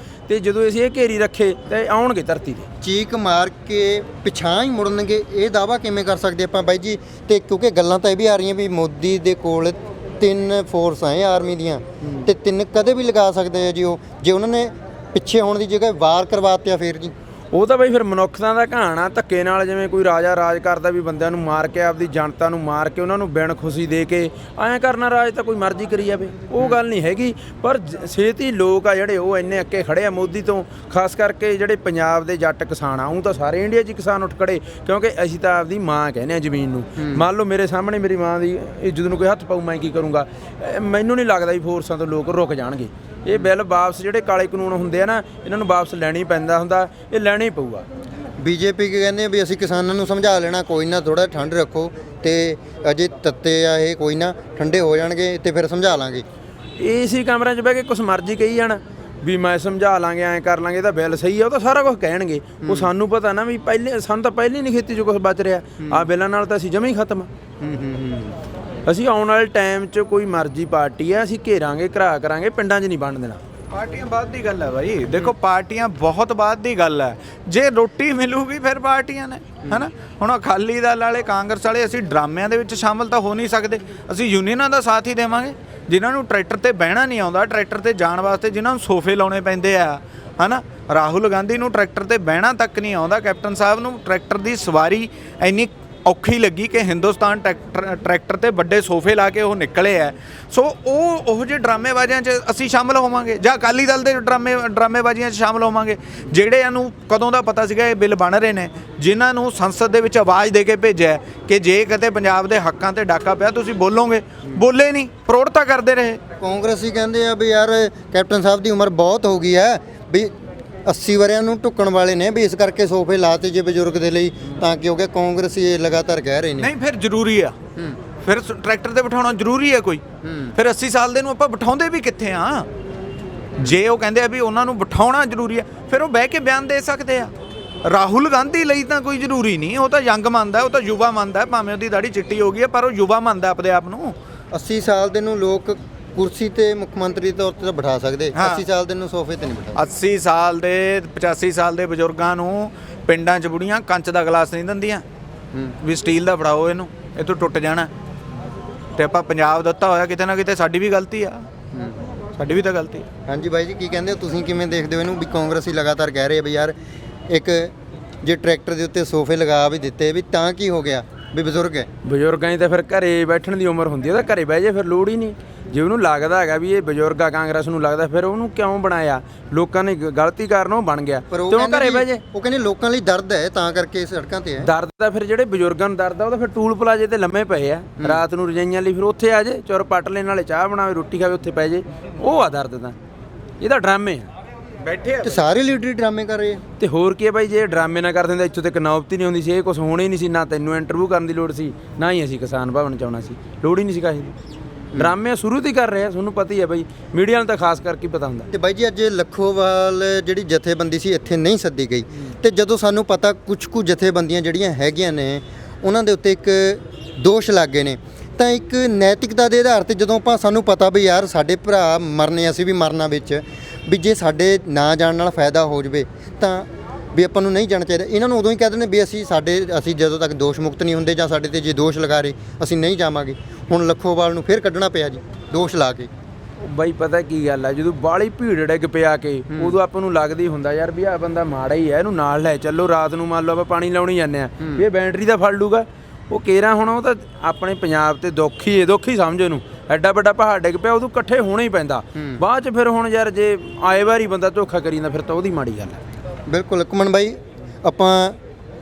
ਤੇ ਜਦੋਂ ਅਸੀਂ ਇਹ ਘੇਰੀ ਰੱਖੇ ਤੇ ਆਉਣਗੇ ਧਰਤੀ 'ਤੇ। ਚੀਕ ਮਾਰ ਕੇ ਪਿਛਾਂ ਹੀ ਮੁੜਨਗੇ, ਇਹ ਦਾਅਵਾ ਕਿਵੇਂ ਕਰ ਸਕਦੇ ਆਪਾਂ ਬਾਈ ਜੀ? ਤੇ ਕਿਉਂਕਿ ਗੱਲਾਂ ਤਾਂ ਇਹ ਵੀ ਆ ਰਹੀਆਂ ਵੀ ਮੋਦੀ ਦੇ ਕੋਲ 3 ਫੋਰਸਾਂ ਹੈ ਆਰਮੀ ਦੀਆਂ, ਤੇ 3 ਕਦੇ ਵੀ ਲਗਾ ਸਕਦੇ ਆ ਜੀ। ਉਹ ਜੇ ਉਹਨਾਂ ਨੇ ਪਿੱਛੇ ਹੋਣ ਦੀ ਜਗ੍ਹਾ ਵਾਰ ਕਰਵਾਤੇ ਆ ਫਿਰ ਜੀ? ਉਹ ਤਾਂ ਬਈ ਫਿਰ ਮਨੁੱਖਤਾ ਦਾ ਕਹਾਣ ਆ। ਧੱਕੇ ਨਾਲ ਜਿਵੇਂ ਕੋਈ ਰਾਜਾ ਰਾਜ ਕਰਦਾ ਵੀ ਬੰਦਿਆਂ ਨੂੰ ਮਾਰ ਕੇ, ਆਪਦੀ ਜਨਤਾ ਨੂੰ ਮਾਰ ਕੇ, ਉਹਨਾਂ ਨੂੰ ਬਿਨ ਖੁਸ਼ੀ ਦੇ ਕੇ ਐਂ ਕਰਨਾ ਰਾਜ ਤਾਂ ਕੋਈ ਮਰਜ਼ੀ ਕਰੀ ਜਾਵੇ, ਉਹ ਗੱਲ ਨਹੀਂ ਹੈਗੀ। ਪਰ ਛੇਤੀ ਲੋਕ ਆ ਜਿਹੜੇ ਉਹ ਇੰਨੇ ਅੱਕੇ ਖੜੇ ਆ ਮੋਦੀ ਤੋਂ, ਖਾਸ ਕਰਕੇ ਜਿਹੜੇ ਪੰਜਾਬ ਦੇ ਜੱਟ ਕਿਸਾਨ ਆ। ਉਹ ਤਾਂ ਸਾਰੇ ਇੰਡੀਆ 'ਚ ਕਿਸਾਨ ਉੱਠ ਖੜੇ, ਕਿਉਂਕਿ ਅਸੀਂ ਤਾਂ ਆਪਦੀ ਮਾਂ ਕਹਿੰਦੇ ਆ ਜ਼ਮੀਨ ਨੂੰ। ਮੰਨ ਲਓ ਮੇਰੇ ਸਾਹਮਣੇ ਮੇਰੀ ਮਾਂ ਦੀ ਇੱਜ਼ਤ ਨੂੰ ਕੋਈ ਹੱਥ ਪਾਊ, ਮੈਂ ਕੀ ਕਰੂੰਗਾ? ਮੈਨੂੰ ਨਹੀਂ ਲੱਗਦਾ ਵੀ ਫੋਰਸਾਂ ਤੋਂ ਲੋਕ ਰੁਕ ਜਾਣਗੇ। ਇਹ ਬਿੱਲ ਵਾਪਸ, ਜਿਹੜੇ ਕਾਲੇ ਕਾਨੂੰਨ ਹੁੰਦੇ ਆ ਨਾ, ਇਹਨਾਂ ਨੂੰ ਵਾਪਸ ਲੈਣੀ ਪੈਂਦਾ ਹੁੰਦਾ, ਇਹ ਲੈਣਾ ਹੀ ਪਊਗਾ। ਬੀਜੇਪੀ ਕੀ ਕਹਿੰਦੇ ਵੀ ਅਸੀਂ ਕਿਸਾਨਾਂ ਨੂੰ ਸਮਝਾ ਲੈਣਾ, ਕੋਈ ਨਾ ਥੋੜਾ ਠੰਡ ਰੱਖੋ, ਤੇ ਅਜੇ ਤੱਤੇ ਆ ਇਹ, ਕੋਈ ਨਾ ਠੰਡੇ ਹੋ ਜਾਣਗੇ ਤੇ ਫਿਰ ਸਮਝਾ ਲਾਂਗੇ। ਏਸੀ ਕਮਰਿਆਂ 'ਚ ਬਹਿ ਕੇ ਕੁਛ ਮਰਜ਼ੀ ਕਹੀ ਜਾਣ ਵੀ ਮੈਂ ਸਮਝਾ ਲਾਂਗੇ, ਐਂ ਕਰ ਲਾਂਗੇ, ਇਹਦਾ ਬਿੱਲ ਸਹੀ ਆ, ਉਹ ਤਾਂ ਸਾਰਾ ਕੁਝ ਕਹਿਣਗੇ। ਉਹ ਸਾਨੂੰ ਪਤਾ ਨਾ ਵੀ ਪਹਿਲੇ, ਸਾਨੂੰ ਤਾਂ ਪਹਿਲੇ ਨਹੀਂ ਖੇਤੀ 'ਚ ਕੁਛ ਬਚ ਰਿਹਾ। ਆਹ ਬਿੱਲਾਂ ਨਾਲ ਤਾਂ ਅਸੀਂ ਜਮਾਂ ਹੀ ਖਤਮ ਆ। ਅਸੀਂ ਆਉਣ ਵਾਲੇ ਟਾਈਮ 'ਚ ਕੋਈ ਮਰਜ਼ੀ ਪਾਰਟੀ ਆ, ਅਸੀਂ ਘੇਰਾਂਗੇ, ਘਰਾ ਕਰਾਂਗੇ, ਪਿੰਡਾਂ 'ਚ ਨਹੀਂ ਵੰਡ ਦੇਣਾ। ਪਾਰਟੀਆਂ ਬਾਅਦ ਦੀ ਗੱਲ ਹੈ ਬਾਈ, ਦੇਖੋ ਪਾਰਟੀਆਂ ਬਹੁਤ ਬਾਅਦ ਦੀ ਗੱਲ ਹੈ। ਜੇ ਰੋਟੀ ਮਿਲੂਗੀ ਫਿਰ ਪਾਰਟੀਆਂ ਨੇ, ਹੈਨਾ। ਹੁਣ ਅਕਾਲੀ ਦਲ ਵਾਲੇ, ਕਾਂਗਰਸ ਵਾਲੇ, ਅਸੀਂ ਡਰਾਮਿਆਂ ਦੇ ਵਿੱਚ ਸ਼ਾਮਲ ਤਾਂ ਹੋ ਨਹੀਂ ਸਕਦੇ। ਅਸੀਂ ਯੂਨੀਅਨਾਂ ਦਾ ਸਾਥ ਹੀ ਦੇਵਾਂਗੇ। ਜਿਨ੍ਹਾਂ ਨੂੰ ਟਰੈਕਟਰ ਤੇ ਬਹਿਣਾ ਨਹੀਂ ਆਉਂਦਾ, ਟਰੈਕਟਰ ਤੇ ਜਾਣ ਵਾਸਤੇ ਜਿਨ੍ਹਾਂ ਨੂੰ ਸੋਫੇ ਲਾਉਣੇ ਪੈਂਦੇ ਆ, ਹੈਨਾ। ਰਾਹੁਲ ਗਾਂਧੀ ਨੂੰ ਟਰੈਕਟਰ ਤੇ ਬਹਿਣਾ ਤੱਕ ਨਹੀਂ ਆਉਂਦਾ, ਕੈਪਟਨ ਸਾਹਿਬ ਨੂੰ ਟਰੈਕਟਰ ਦੀ ਸਵਾਰੀ ਇੰਨੀ ਔਖੀ ਲੱਗੀ ਕਿ ਹਿੰਦੁਸਤਾਨ ਟਰੈਕਟਰ ਤੇ ਵੱਡੇ ਸੋਫੇ ਲਾ ਕੇ ਉਹ ਨਿਕਲੇ ਆ। ਸੋ ਉਹ ਜਿਹੇ ਡਰਾਮੇਬਾਜ਼ੀਆਂ 'ਚ ਅਸੀਂ ਸ਼ਾਮਲ ਹੋਵਾਂਗੇ, ਜਾਂ ਅਕਾਲੀ ਦਲ ਦੇ ਡਰਾਮੇਬਾਜ਼ੀਆਂ 'ਚ ਸ਼ਾਮਲ ਹੋਵਾਂਗੇ। ਜਿਹੜਿਆਂ ਨੂੰ ਕਦੋਂ ਦਾ ਪਤਾ ਸੀਗਾ ਇਹ ਬਿੱਲ ਬਣ ਰਹੇ ਨੇ, ਜਿਨ੍ਹਾਂ ਨੂੰ ਸੰਸਦ ਦੇ ਵਿੱਚ ਆਵਾਜ਼ ਦੇ ਕੇ ਭੇਜਿਆ ਕਿ ਜੇ ਕਿਤੇ ਪੰਜਾਬ ਦੇ ਹੱਕਾਂ ਤੇ ਡਾਕਾ ਪਿਆ ਤੁਸੀਂ ਬੋਲੋਗੇ, ਬੋਲੇ ਨਹੀਂ, ਪ੍ਰੋੜਤਾ ਕਰਦੇ ਰਹੇ। ਕਾਂਗਰਸੀ ਕਹਿੰਦੇ ਆ ਵੀ ਯਾਰ ਕੈਪਟਨ ਸਾਹਿਬ ਦੀ ਉਮਰ ਬਹੁਤ ਹੋ ਗਈ ਹੈ, ਵੀ 80 ਵਰਿਆਂ ਨੂੰ ਢੁੱਕਣ ਵਾਲੇ ਨੇ, ਵੀ ਇਸ ਕਰਕੇ ਸੋਫੇ ਲਾਤੇ ਜੇ ਬਜ਼ੁਰਗ ਦੇ ਲਈ, ਤਾਂ ਕਿ ਹੋ ਗਿਆ। ਕਾਂਗਰਸੀ ਇਹ ਲਗਾਤਾਰ ਕਹਿ ਰਹੇ ਨੇ। ਨਹੀਂ, ਫਿਰ ਜ਼ਰੂਰੀ ਆ, ਫਿਰ ਟਰੈਕਟਰ ਤੇ ਬਿਠਾਉਣਾ ਜ਼ਰੂਰੀ ਹੈ ਕੋਈ। ਫਿਰ 80 ਸਾਲ ਦੇ ਨੂੰ ਆਪਾਂ ਬਿਠਾਉਂਦੇ ਵੀ ਕਿੱਥੇ ਆ? ਜੇ ਉਹ ਕਹਿੰਦੇ ਆ ਵੀ ਉਹਨਾਂ ਨੂੰ ਬਿਠਾਉਣਾ ਜ਼ਰੂਰੀ ਆ, ਫਿਰ ਉਹ ਬਹਿ ਕੇ ਬਿਆਨ ਦੇ ਸਕਦੇ ਆ। ਰਾਹੁਲ ਗਾਂਧੀ ਲਈ ਤਾਂ ਕੋਈ ਜ਼ਰੂਰੀ ਨਹੀਂ, ਉਹ ਤਾਂ ਯੰਗ ਮੰਨਦਾ, ਉਹ ਤਾਂ ਯੁਵਾ ਮੰਨਦਾ, ਭਾਵੇਂ ਉਹਦੀ ਦਾੜੀ ਚਿੱਟੀ ਹੋ ਗਈ ਹੈ, ਪਰ ਉਹ ਯੁਵਾ ਮੰਨਦਾ ਆਪਣੇ ਆਪ ਨੂੰ। 80 ਸਾਲ ਦੇ ਨੂੰ ਲੋਕ ਕੁਰਸੀ ਤੇ ਮੁੱਖ ਮੰਤਰੀ ਦੇ ਤੌਰ ਤੇ ਤਾਂ ਬਿਠਾ ਸਕਦੇ, 80 ਸਾਲ ਦੇ ਨੂੰ ਸੋਫੇ ਤੇ ਨਹੀਂ ਬਿਠਾ। 80 ਸਾਲ ਦੇ 85 ਸਾਲ ਦੇ ਬਜ਼ੁਰਗਾਂ ਨੂੰ ਪਿੰਡਾਂ 'ਚ ਬੁੜੀਆਂ ਕੰਚ ਦਾ ਗਲਾਸ ਨਹੀਂ ਦਿੰਦੀਆਂ ਵੀ ਸਟੀਲ ਦਾ ਫੜਾਓ, ਇਹਨੂੰ ਇਹ ਤੋਂ ਟੁੱਟ ਜਾਣਾ। ਤੇ ਆਪਾਂ ਪੰਜਾਬ ਦਿੱਤਾ ਹੋਇਆ, ਕਿਤੇ ਨਾ ਕਿਤੇ ਸਾਡੀ ਵੀ ਗਲਤੀ ਆ, ਸਾਡੀ ਵੀ ਤਾਂ ਗਲਤੀ ਆ। ਹਾਂਜੀ ਬਾਈ ਜੀ, ਕੀ ਕਹਿੰਦੇ ਹੋ ਤੁਸੀਂ? ਕਿਵੇਂ ਦੇਖਦੇ ਹੋ ਇਹਨੂੰ ਵੀ ਕਾਂਗਰਸੀ ਲਗਾਤਾਰ ਕਹਿ ਰਹੇ ਆ ਵੀ ਯਾਰ ਇੱਕ ਜੇ ਟਰੈਕਟਰ ਦੇ ਉੱਤੇ ਸੋਫੇ ਲਗਾ ਵੀ ਦਿੱਤੇ ਵੀ ਤਾਂ ਕੀ ਹੋ ਗਿਆ, ਵੀ ਬਜ਼ੁਰਗ ਹੈ। ਬਜ਼ੁਰਗਾਂ ਦੀ ਤਾਂ ਫਿਰ ਘਰੇ ਬੈਠਣ ਦੀ ਉਮਰ ਹੁੰਦੀ ਹੈ, ਉਹਦਾ ਘਰੇ ਬਹਿ ਜੇ, ਫਿਰ ਲੋੜ ਹੀ ਨਹੀਂ। ਜੇ ਉਹਨੂੰ ਲੱਗਦਾ ਹੈਗਾ ਵੀ ਇਹ ਬਜ਼ੁਰਗ ਆ, ਕਾਂਗਰਸ ਨੂੰ ਲੱਗਦਾ, ਫਿਰ ਉਹਨੂੰ ਕਿਉਂ ਬਣਾਇਆ? ਲੋਕਾਂ ਨੇ ਗਲਤੀ ਕਾਰਨ ਉਹ ਬਣ ਗਿਆ, ਤੇ ਉਹ ਘਰੇ ਬਹਿ ਜੇ। ਉਹ ਕਹਿੰਦੇ ਲੋਕਾਂ ਲਈ ਦਰਦ ਹੈ, ਤਾਂ ਕਰਕੇ ਸੜਕਾਂ ਤੇ ਹੈ। ਦਰਦ ਤਾਂ ਫਿਰ ਜਿਹੜੇ ਬਜ਼ੁਰਗਾਂ ਨੂੰ ਦਰਦ ਆ, ਉਹ ਤਾਂ ਫਿਰ ਟੂਲ ਪਲਾਜੇ ਤੇ ਲੰਮੇ ਪਏ ਆ ਰਾਤ ਨੂੰ ਰਜਾਈਆਂ ਲਈ, ਫਿਰ ਉੱਥੇ ਆ ਜੇ, ਚੁਰ ਪੱਟ ਲੈਣ, ਨਾਲੇ ਚਾਹ ਬਣਾਵੇ, ਰੋਟੀ ਖਾਵੇ, ਉੱਥੇ ਪੈ ਜੇ। ਉਹ ਆ ਦਰਦ ਤਾਂ, ਇਹ ਤਾਂ ਡਰਾਮੇ ਆ। ਬੈਠੇ ਤੇ ਸਾਰੇ ਲੀਡਰ ਡਰਾਮੇ ਕਰ ਰਹੇ ਆ। ਤੇ ਹੋਰ ਕੀ ਹੈ ਬਾਈ, ਜੇ ਡਰਾਮੇ ਨਾ ਕਰ ਦਿੰਦੇ ਇੱਥੋਂ ਤੱਕ ਨੌਬਤੀ ਨਹੀਂ ਹੁੰਦੀ ਸੀ, ਇਹ ਕੁਝ ਹੋਣਾ ਹੀ ਨਹੀਂ ਸੀ। ਨਾ ਤੈਨੂੰ ਇੰਟਰਵਿਊ ਕਰਨ ਦੀ ਲੋੜ ਸੀ, ਨਾ ਹੀ ਅਸੀਂ ਕਿਸਾਨ ਭਵਨ 'ਚ ਆਉਣਾ ਸੀ, ਲੋੜ ਹੀ ਨਹੀਂ ਸੀ ਕਾਹੀ ਦੀ। ਡਰਾਮੇ ਸ਼ੁਰੂ ਤੋਂ ਹੀ ਕਰ ਰਹੇ ਆ, ਤੁਹਾਨੂੰ ਪਤਾ ਹੀ ਹੈ ਬਾਈ, ਮੀਡੀਆ ਨੂੰ ਤਾਂ ਖਾਸ ਕਰਕੇ ਪਤਾ ਹੁੰਦਾ। ਤੇ ਬਾਈ ਜੀ ਅੱਜ ਲੱਖੋਵਾਲ ਜਿਹੜੀ ਜਥੇਬੰਦੀ ਸੀ ਇੱਥੇ ਨਹੀਂ ਸੱਦੀ ਗਈ, ਤੇ ਜਦੋਂ ਸਾਨੂੰ ਪਤਾ ਕੁਝ ਕੁ ਜਥੇਬੰਦੀਆਂ ਜਿਹੜੀਆਂ ਹੈਗੀਆਂ ਨੇ ਉਹਨਾਂ ਦੇ ਉੱਤੇ ਇੱਕ ਦੋਸ਼ ਲੱਗੇ ਨੇ, ਤਾਂ ਇੱਕ ਨੈਤਿਕਤਾ ਦੇ ਆਧਾਰ ਤੇ ਜਦੋਂ ਸਾਨੂੰ ਪਤਾ ਵੀ ਯਾਰ ਸਾਡੇ ਭਰਾ ਮਰਨੇ, ਅਸੀਂ ਵੀ ਮਰਨਾ ਵਿੱਚ, ਵੀ ਜੇ ਸਾਡੇ ਨਾ ਜਾਣ ਨਾਲ ਫਾਇਦਾ ਹੋ ਜਾਵੇ ਤਾਂ ਵੀ ਆਪਾਂ ਨੂੰ ਨਹੀਂ ਜਾਣਾ ਚਾਹੀਦਾ। ਇਹਨਾਂ ਨੂੰ ਉਦੋਂ ਹੀ ਕਹਿ ਦਿੰਦੇ ਵੀ ਅਸੀਂ ਜਦੋਂ ਤੱਕ ਦੋਸ਼ ਮੁਕਤ ਨਹੀਂ ਹੁੰਦੇ, ਜਾਂ ਸਾਡੇ ਤੇ ਜੇ ਦੋਸ਼ ਲਗਾ ਰਹੇ ਅਸੀਂ ਨਹੀਂ ਜਾਵਾਂਗੇ। ਹੁਣ ਲੱਖੋਵਾਲ ਨੂੰ ਫਿਰ ਕੱਢਣਾ ਪਿਆ ਜੀ ਦੋਸ਼ ਲਾ ਕੇ। ਬਾਈ ਪਤਾ ਕੀ ਗੱਲ ਆ, ਜਦੋਂ ਬਾਹਲੀ ਭੀੜ ਡਿੱਗ ਪਿਆ ਕੇ ਉਦੋਂ ਆਪਾਂ ਨੂੰ ਲੱਗਦੀ ਹੁੰਦਾ ਯਾਰ ਵੀ ਆਹ ਬੰਦਾ ਮਾੜਾ ਹੀ ਹੈ, ਇਹਨੂੰ ਨਾਲ ਲੈ ਚੱਲੋ, ਰਾਤ ਨੂੰ ਮੰਨ ਲਓ ਆਪਾਂ ਪਾਣੀ ਲਾਉਣੀ ਜਾਂਦੇ ਆ ਵੀ ਇਹ ਬੈਟਰੀ ਦਾ ਫੜ ਲੂਗਾ। ਉਹ ਕੇਰਾ ਹੁਣ ਉਹ ਤਾਂ ਆਪਣੇ ਪੰਜਾਬ ਤੇ ਦੁੱਖ ਹੀ ਸਮਝੋ ਇਹਨੂੰ, ਐਡਾ ਵੱਡਾ ਪਹਾੜ ਡਿੱਗ ਪਿਆ ਉਦੋਂ ਇਕੱਠੇ ਹੋਣਾ ਹੀ ਪੈਂਦਾ। ਬਾਅਦ ਚ ਫਿਰ ਹੁਣ ਯਾਰ ਜੇ ਆਏ ਵਾਰੀ ਬੰਦਾ ਧੋਖਾ ਕਰੀ ਜਾਂਦਾ ਫਿਰ ਤਾਂ ਉਹਦੀ ਮਾੜੀ ਗੱਲ ਹੈ। ਬਿਲਕੁਲ ਘੁੰਮਣ ਬਾਈ, ਆਪਾਂ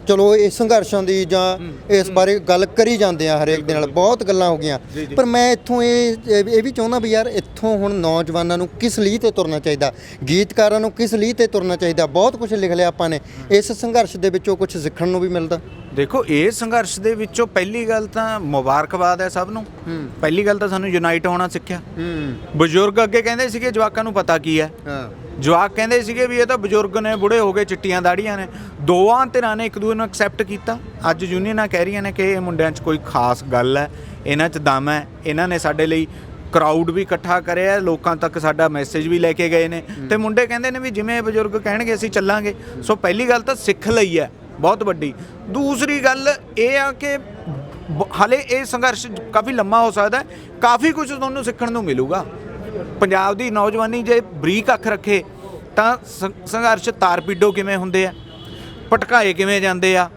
ਚਲੋ ਇਸ ਸੰਘਰਸ਼ਾਂ ਦੀ ਜਾਂ ਇਸ ਬਾਰੇ ਗੱਲ ਕਰੀ ਜਾਂਦੇ ਆ ਹਰੇਕ ਦੇ ਨਾਲ, ਬਹੁਤ ਗੱਲਾਂ ਹੋ ਗਈਆਂ, ਪਰ ਮੈਂ ਇੱਥੋਂ ਇਹ ਵੀ ਚਾਹੁੰਦਾ ਵੀ ਯਾਰ ਇੱਥੋਂ ਹੁਣ ਨੌਜਵਾਨਾਂ ਨੂੰ ਕਿਸ ਲੀਹ ਤੇ ਤੁਰਨਾ ਚਾਹੀਦਾ, ਗੀਤਕਾਰਾਂ ਨੂੰ ਕਿਸ ਲੀਹ ਤੇ ਤੁਰਨਾ ਚਾਹੀਦਾ। ਬਹੁਤ ਕੁਝ ਲਿਖ ਲਿਆ ਆਪਾਂ ਨੇ, ਇਸ ਸੰਘਰਸ਼ ਦੇ ਵਿੱਚੋਂ ਕੁਝ ਸਿੱਖਣ ਨੂੰ ਵੀ ਮਿਲਦਾ। ਦੇਖੋ ਇਹ ਸੰਘਰਸ਼ ਦੇ ਵਿੱਚੋਂ ਪਹਿਲੀ ਗੱਲ ਤਾਂ ਮੁਬਾਰਕਬਾਦ ਹੈ ਸਭ ਨੂੰ। ਪਹਿਲੀ ਗੱਲ ਤਾਂ ਸਾਨੂੰ ਯੂਨਾਈਟ ਹੋਣਾ ਸਿੱਖਿਆ। ਬਜ਼ੁਰਗ ਅੱਗੇ ਕਹਿੰਦੇ ਸੀਗੇ ਜਵਾਕਾਂ ਨੂੰ ਪਤਾ ਕੀ ਹੈ, ਜਵਾਕ ਕਹਿੰਦੇ ਸੀਗੇ ਵੀ ਇਹ ਤਾਂ ਬਜ਼ੁਰਗ ਨੇ, ਬੁੜੇ ਹੋ ਗਏ, ਚਿੱਟੀਆਂ ਦਾੜੀਆਂ ਨੇ। ਦੋਵਾਂ ਧਿਰਾਂ ਨੇ ਇੱਕ ਦੂਜੇ ਨੂੰ ਐਕਸੈਪਟ ਕੀਤਾ। ਅੱਜ ਯੂਨੀਅਨਾਂ ਕਹਿ ਰਹੀਆਂ ਨੇ ਕਿ ਇਹ ਮੁੰਡਿਆਂ 'ਚ ਕੋਈ ਖਾਸ ਗੱਲ ਹੈ, ਇਹਨਾਂ 'ਚ ਦਮ ਹੈ, ਇਹਨਾਂ ਨੇ ਸਾਡੇ ਲਈ ਕਰਾਊਡ ਵੀ ਇਕੱਠਾ ਕਰਿਆ, ਲੋਕਾਂ ਤੱਕ ਸਾਡਾ ਮੈਸੇਜ ਵੀ ਲੈ ਕੇ ਗਏ ਨੇ, ਤੇ ਮੁੰਡੇ ਕਹਿੰਦੇ ਨੇ ਵੀ ਜਿਵੇਂ ਬਜ਼ੁਰਗ ਕਹਿਣਗੇ ਅਸੀਂ ਚੱਲਾਂਗੇ। ਸੋ ਪਹਿਲੀ ਗੱਲ ਤਾਂ ਸਿੱਖ ਲਈ ਹੈ ਬਹੁਤ ਵੱਡੀ। ਦੂਸਰੀ ਗੱਲ ਇਹ ਆ ਕਿ ਹਾਲੇ ਇਹ ਸੰਘਰਸ਼ ਕਾਫੀ ਲੰਮਾ ਹੋ ਸਕਦਾ, ਕਾਫੀ ਕੁਝ ਤੁਹਾਨੂੰ ਸਿੱਖਣ ਨੂੰ ਮਿਲੂਗਾ। ਪੰਜਾਬ ਦੀ ਨੌਜਵਾਨੀ ਜੇ ਬਰੀਕ ਅੱਖ ਰੱਖੇ ਤਾਂ ਸੰਘਰਸ਼ ਤਾਰਪੀਡੋ ਕਿਵੇਂ ਹੁੰਦੇ ਆ, ਭਟਕਾਏ ਕਿਵੇਂ ਜਾਂਦੇ ਆ,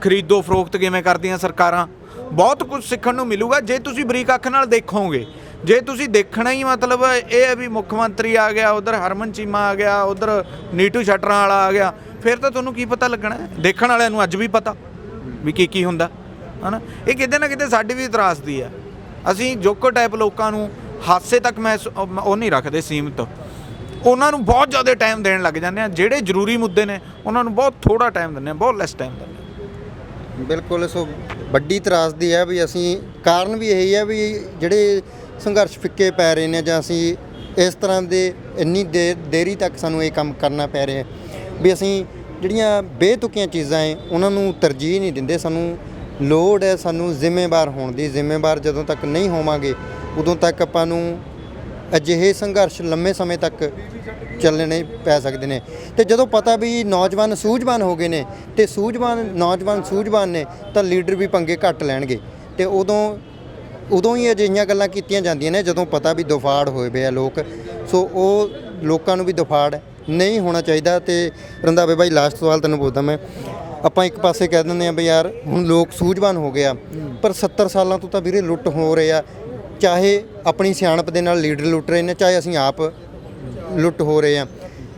ਖਰੀਦੋ ਫਰੋਖਤ ਕਿਵੇਂ ਕਰਦੀਆਂ ਸਰਕਾਰਾਂ, ਬਹੁਤ ਕੁਝ ਸਿੱਖਣ ਨੂੰ ਮਿਲੂਗਾ ਜੇ ਤੁਸੀਂ ਬਰੀਕ ਅੱਖ ਨਾਲ ਦੇਖੋਗੇ। ਜੇ ਤੁਸੀਂ ਦੇਖਣਾ ਹੀ ਮਤਲਬ ਇਹ ਹੈ ਵੀ ਮੁੱਖ ਮੰਤਰੀ ਆ ਗਿਆ, ਉਧਰ ਹਰਮਨ ਚੀਮਾ ਆ ਗਿਆ, ਉਧਰ ਨੀਟੂ ਸ਼ਟਰਾਂ ਵਾਲਾ ਆ ਗਿਆ, ਫਿਰ ਤਾਂ ਤੁਹਾਨੂੰ ਕੀ ਪਤਾ ਲੱਗਣਾ। ਦੇਖਣ ਵਾਲਿਆਂ ਨੂੰ ਅੱਜ ਵੀ ਪਤਾ ਵੀ ਕੀ ਹੁੰਦਾ ਹੈ ਨਾ। ਇਹ ਕਿਤੇ ਨਾ ਕਿਤੇ ਸਾਡੀ ਵੀ ਤਰਾਸਦੀ ਆ। ਅਸੀਂ ਜੋਕਰ ਟਾਈਪ ਲੋਕਾਂ ਨੂੰ ਹਾਸੇ ਤੱਕ ਮੈਂ ਉਹ ਨਹੀਂ ਰੱਖਦੇ ਸੀਮਿਤ, ਉਹਨਾਂ ਨੂੰ ਬਹੁਤ ਜ਼ਿਆਦਾ ਟਾਈਮ ਦੇਣ ਲੱਗ ਜਾਂਦੇ ਆ। ਜਿਹੜੇ ਜ਼ਰੂਰੀ ਮੁੱਦੇ ਨੇ ਉਹਨਾਂ ਨੂੰ ਬਹੁਤ ਥੋੜ੍ਹਾ ਟਾਈਮ ਦਿੰਦੇ ਆ, ਬਹੁਤ ਲੈਸ ਟਾਈਮ ਦਿੰਦੇ ਆ। ਬਿਲਕੁਲ। ਸੋ ਵੱਡੀ ਤਰਾਸਦੀ ਹੈ ਵੀ ਅਸੀਂ, ਕਾਰਨ ਵੀ ਇਹੀ ਹੈ ਵੀ ਜਿਹੜੇ ਸੰਘਰਸ਼ ਫਿੱਕੇ ਪੈ ਰਹੇ ਨੇ, ਜਾਂ ਅਸੀਂ ਇਸ ਤਰ੍ਹਾਂ ਦੇ ਇੰਨੀ ਦੇਰੀ ਤੱਕ ਸਾਨੂੰ ਇਹ ਕੰਮ ਕਰਨਾ ਪੈ ਰਿਹਾ ਵੀ ਅਸੀਂ ਜਿਹੜੀਆਂ ਬੇਤੁਕੀਆਂ ਚੀਜ਼ਾਂ ਹੈ ਉਹਨਾਂ ਨੂੰ ਤਰਜੀਹ ਨਹੀਂ ਦਿੰਦੇ। ਸਾਨੂੰ ਲੋੜ ਹੈ ਸਾਨੂੰ ਜ਼ਿੰਮੇਵਾਰ ਹੋਣ ਦੀ। ਜ਼ਿੰਮੇਵਾਰ ਜਦੋਂ ਤੱਕ ਨਹੀਂ ਹੋਵਾਂਗੇ ਉਦੋਂ ਤੱਕ ਆਪਾਂ ਨੂੰ ਅਜਿਹੇ ਸੰਘਰਸ਼ ਲੰਮੇ ਸਮੇਂ ਤੱਕ ਚੱਲਣੇ ਪੈ ਸਕਦੇ ਨੇ। ਤੇ ਜਦੋਂ ਪਤਾ ਵੀ ਨੌਜਵਾਨ ਸੂਝਵਾਨ ਹੋ ਗਏ ਨੇ ਤੇ ਨੌਜਵਾਨ ਸੂਝਵਾਨ ਨੇ ਤਾਂ ਲੀਡਰ ਵੀ ਪੰਗੇ ਘੱਟ ਲੈਣਗੇ। ਤੇ ਉਦੋਂ ਹੀ ਅਜਿਹੀਆਂ ਗੱਲਾਂ ਕੀਤੀਆਂ ਜਾਂਦੀਆਂ ਨੇ ਜਦੋਂ ਪਤਾ ਵੀ ਦੁਫਾੜ ਹੋਏ ਪਏ ਆ ਲੋਕ। ਸੋ ਉਹ ਲੋਕਾਂ ਨੂੰ ਵੀ ਦੁਫਾੜ ਨਹੀਂ ਹੋਣਾ ਚਾਹੀਦਾ। ਤੇ ਰੰਧਾਵੇ ਬਾਈ, ਲਾਸਟ ਸਵਾਲ ਤੈਨੂੰ ਪੁੱਛਦਾ ਮੈਂ। ਆਪਾਂ ਇੱਕ ਪਾਸੇ ਕਹਿ ਦਿੰਦੇ ਆ ਵੀ ਯਾਰ ਹੁਣ ਲੋਕ ਸੂਝਵਾਨ ਹੋ ਗਏ ਆ, ਪਰ 70 ਸਾਲਾਂ ਤੋਂ ਤਾਂ ਵੀਰੇ ਲੁੱਟ ਹੋ ਰਹੇ ਆ। ਚਾਹੇ ਆਪਣੀ ਸਿਆਣਪ ਦੇ ਨਾਲ ਲੀਡਰ ਲੁੱਟ ਰਹੇ ਨੇ, ਚਾਹੇ ਅਸੀਂ ਆਪ ਲੁੱਟ ਹੋ ਰਹੇ ਆ,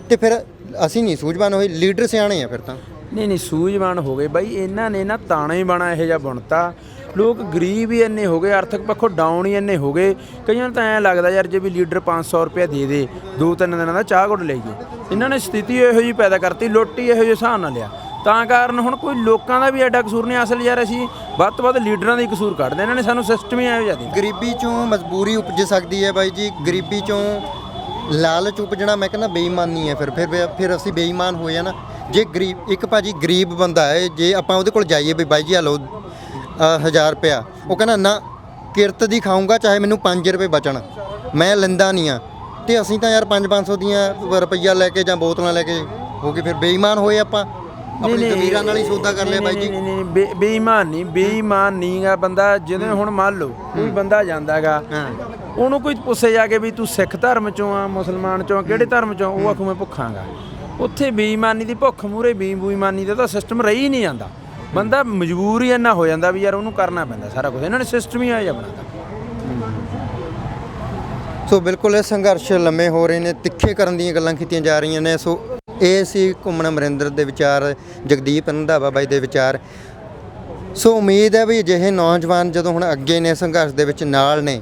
ਤੇ ਫਿਰ ਅਸੀਂ ਨਹੀਂ ਸੂਝਵਾਨ ਹੋਏ, ਲੀਡਰ ਸਿਆਣੇ ਆ ਫਿਰ ਤਾਂ। ਨਹੀਂ ਸੂਝਵਾਨ ਹੋ ਗਏ ਬਾਈ, ਇਹਨਾਂ ਨੇ ਨਾ ਤਾਣਾ ਹੀ ਬਾਣਾ ਇਹੋ ਜਿਹਾ ਬੁਣਤਾ। ਲੋਕ ਗਰੀਬ ਹੀ ਇੰਨੇ ਹੋ ਗਏ, ਆਰਥਿਕ ਪੱਖੋਂ ਡਾਊਨ ਹੀ ਇੰਨੇ ਹੋ ਗਏ। ਕਈਆਂ ਨੂੰ ਤਾਂ ਐਂ ਲੱਗਦਾ ਯਾਰ ਜੇ ਵੀ ਲੀਡਰ 500 ਰੁਪਇਆ ਦੇ ਦੇ 2-3 ਦਿਨਾਂ ਦਾ ਚਾਹ ਗੁੜ ਲਈਏ। ਇਹਨਾਂ ਨੇ ਸਥਿਤੀ ਇਹੋ ਜਿਹੀ ਪੈਦਾ ਕਰਤੀ, ਲੁੱਟ ਹੀ ਇਹੋ ਜਿਹੇ ਹਿਸਾਬ ਨਾਲ ਲਿਆ। ਤਾਂ ਕਾਰਨ ਹੁਣ ਕੋਈ ਲੋਕਾਂ ਦਾ ਵੀ ਐਡਾ ਕਸੂਰ ਨਹੀਂ। ਅਸਲ ਯਾਰ ਅਸੀਂ ਵੱਧ ਤੋਂ ਵੱਧ ਲੀਡਰਾਂ ਦਾ ਹੀ ਕਸੂਰ ਕੱਢਦੇ, ਇਹਨਾਂ ਨੇ ਸਾਨੂੰ ਸਿਸਟਮ ਹੀ ਇਹੋ ਜਿਹਾ ਦਿੱਤਾ। ਗਰੀਬੀ ਚੋਂ ਮਜਬੂਰੀ ਉਪਜ ਸਕਦੀ ਹੈ ਬਾਈ ਜੀ, ਗਰੀਬੀ ਚੋਂ ਲਾਲਚ ਉਪਜਣਾ ਮੈਂ ਕਹਿੰਦਾ ਬੇਈਮਾਨੀ ਹੈ। ਫਿਰ ਅਸੀਂ ਬੇਈਮਾਨ ਹੋਏ ਆ ਨਾ। ਜੇ ਇੱਕ ਭਾਜੀ ਗਰੀਬ ਬੰਦਾ ਹੈ, ਜੇ ਆਪਾਂ ਉਹਦੇ ਕੋਲ ਜਾਈਏ ਵੀ ਬਾਈ ਜੀ ਆ ਲਓ 1000 ਰੁਪਇਆ, ਉਹ ਕਹਿੰਦਾ ਨਾ ਕਿਰਤ ਦੀ ਖਾਊਂਗਾ ਚਾਹੇ ਮੈਨੂੰ 5 ਰੁਪਏ ਬਚਣ, ਮੈਂ ਲੈਂਦਾ ਨਹੀਂ ਆ। ਤੇ ਅਸੀਂ ਤਾਂ ਯਾਰ 500 ਦੀਆਂ ਰੁਪਈਆ ਲੈ ਕੇ ਜਾਂ ਬੋਤਲਾਂ ਲੈ ਕੇ ਹੋ ਕੇ ਫਿਰ ਬੇਈਮਾਨ ਹੋਏ ਆਪਾਂ। ਆਪਣੀ ਜ਼ਮੀਰਾਂ ਨਾਲ ਹੀ ਸੌਦਾ ਕਰ ਲਿਆ ਬਾਈ ਜੀ। ਬੇਈਮਾਨ ਨਹੀਂ ਗਾ ਬੰਦਾ। ਜਿਵੇਂ ਹੁਣ ਮੰਨ ਲਓ ਕੋਈ ਬੰਦਾ ਜਾਂਦਾ ਹੈਗਾ, ਉਹਨੂੰ ਕੋਈ ਪੁੱਛੇ ਜਾ ਕੇ ਵੀ ਤੂੰ ਸਿੱਖ ਧਰਮ ਚੋਂ ਆ, ਮੁਸਲਮਾਨ ਚੋਂ, ਕਿਹੜੇ ਧਰਮ ਚੋਂ, ਉਹ ਆਖੂ ਮੈਂ ਭੁੱਖਾਂਗਾ। ਉੱਥੇ ਬੇਈਮਾਨੀ ਦੀ ਭੁੱਖ ਮੂਹਰੇ ਬੇਈਮਾਨੀ ਦਾ ਤਾਂ ਸਿਸਟਮ ਰਹੀ ਨਹੀਂ ਜਾਂਦਾ। ਬੰਦਾ ਮਜਬੂਰ ਹੀ ਇੰਨਾ ਹੋ ਜਾਂਦਾ ਵੀ ਯਾਰ ਉਹਨੂੰ ਕਰਨਾ ਪੈਂਦਾ ਸਾਰਾ ਕੁਝ। ਇਹਨਾਂ ਨੇ ਸਿਸਟਮ ਹੀ ਇਹੋ ਜਿਹਾ ਬਣਾਤਾ। ਸੋ ਬਿਲਕੁਲ ਇਹ ਸੰਘਰਸ਼ ਲੰਮੇ ਹੋ ਰਹੇ ਨੇ, ਤਿੱਖੇ ਕਰਨ ਦੀਆਂ ਗੱਲਾਂ ਕੀਤੀਆਂ ਜਾ ਰਹੀਆਂ ਨੇ। ਸੋ ਇਹ ਸੀ ਘੁੰਮਣ ਅਮਰਿੰਦਰ ਦੇ ਵਿਚਾਰ, ਜਗਦੀਪ ਰੰਧਾਵਾ ਬਾਈ ਦੇ ਵਿਚਾਰ। ਸੋ ਉਮੀਦ ਹੈ ਵੀ ਅਜਿਹੇ ਨੌਜਵਾਨ ਜਦੋਂ ਹੁਣ ਅੱਗੇ ਨੇ ਸੰਘਰਸ਼ ਦੇ ਵਿੱਚ ਨਾਲ ਨੇ,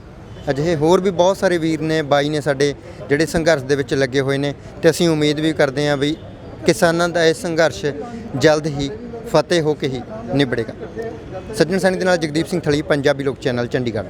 ਅਜਿਹੇ ਹੋਰ ਵੀ ਬਹੁਤ ਸਾਰੇ ਵੀਰ ਨੇ, ਬਾਈ ਨੇ ਸਾਡੇ ਜਿਹੜੇ ਸੰਘਰਸ਼ ਦੇ ਵਿੱਚ ਲੱਗੇ ਹੋਏ ਨੇ। ਤੇ ਅਸੀਂ ਉਮੀਦ ਵੀ ਕਰਦੇ ਹਾਂ ਵੀ ਕਿਸਾਨਾਂ ਦਾ ਇਹ ਸੰਘਰਸ਼ ਜਲਦ ਹੀ ਫਤਿਹ ਹੋ ਕੇ ਹੀ ਨਿਬੜੇਗਾ। ਸੱਜਣ ਸੈਣੀ ਦੇ ਨਾਲ ਜਗਦੀਪ ਸਿੰਘ ਥਲੀ, ਪੰਜਾਬੀ ਲੋਕ ਚੈਨਲ, ਚੰਡੀਗੜ੍ਹ।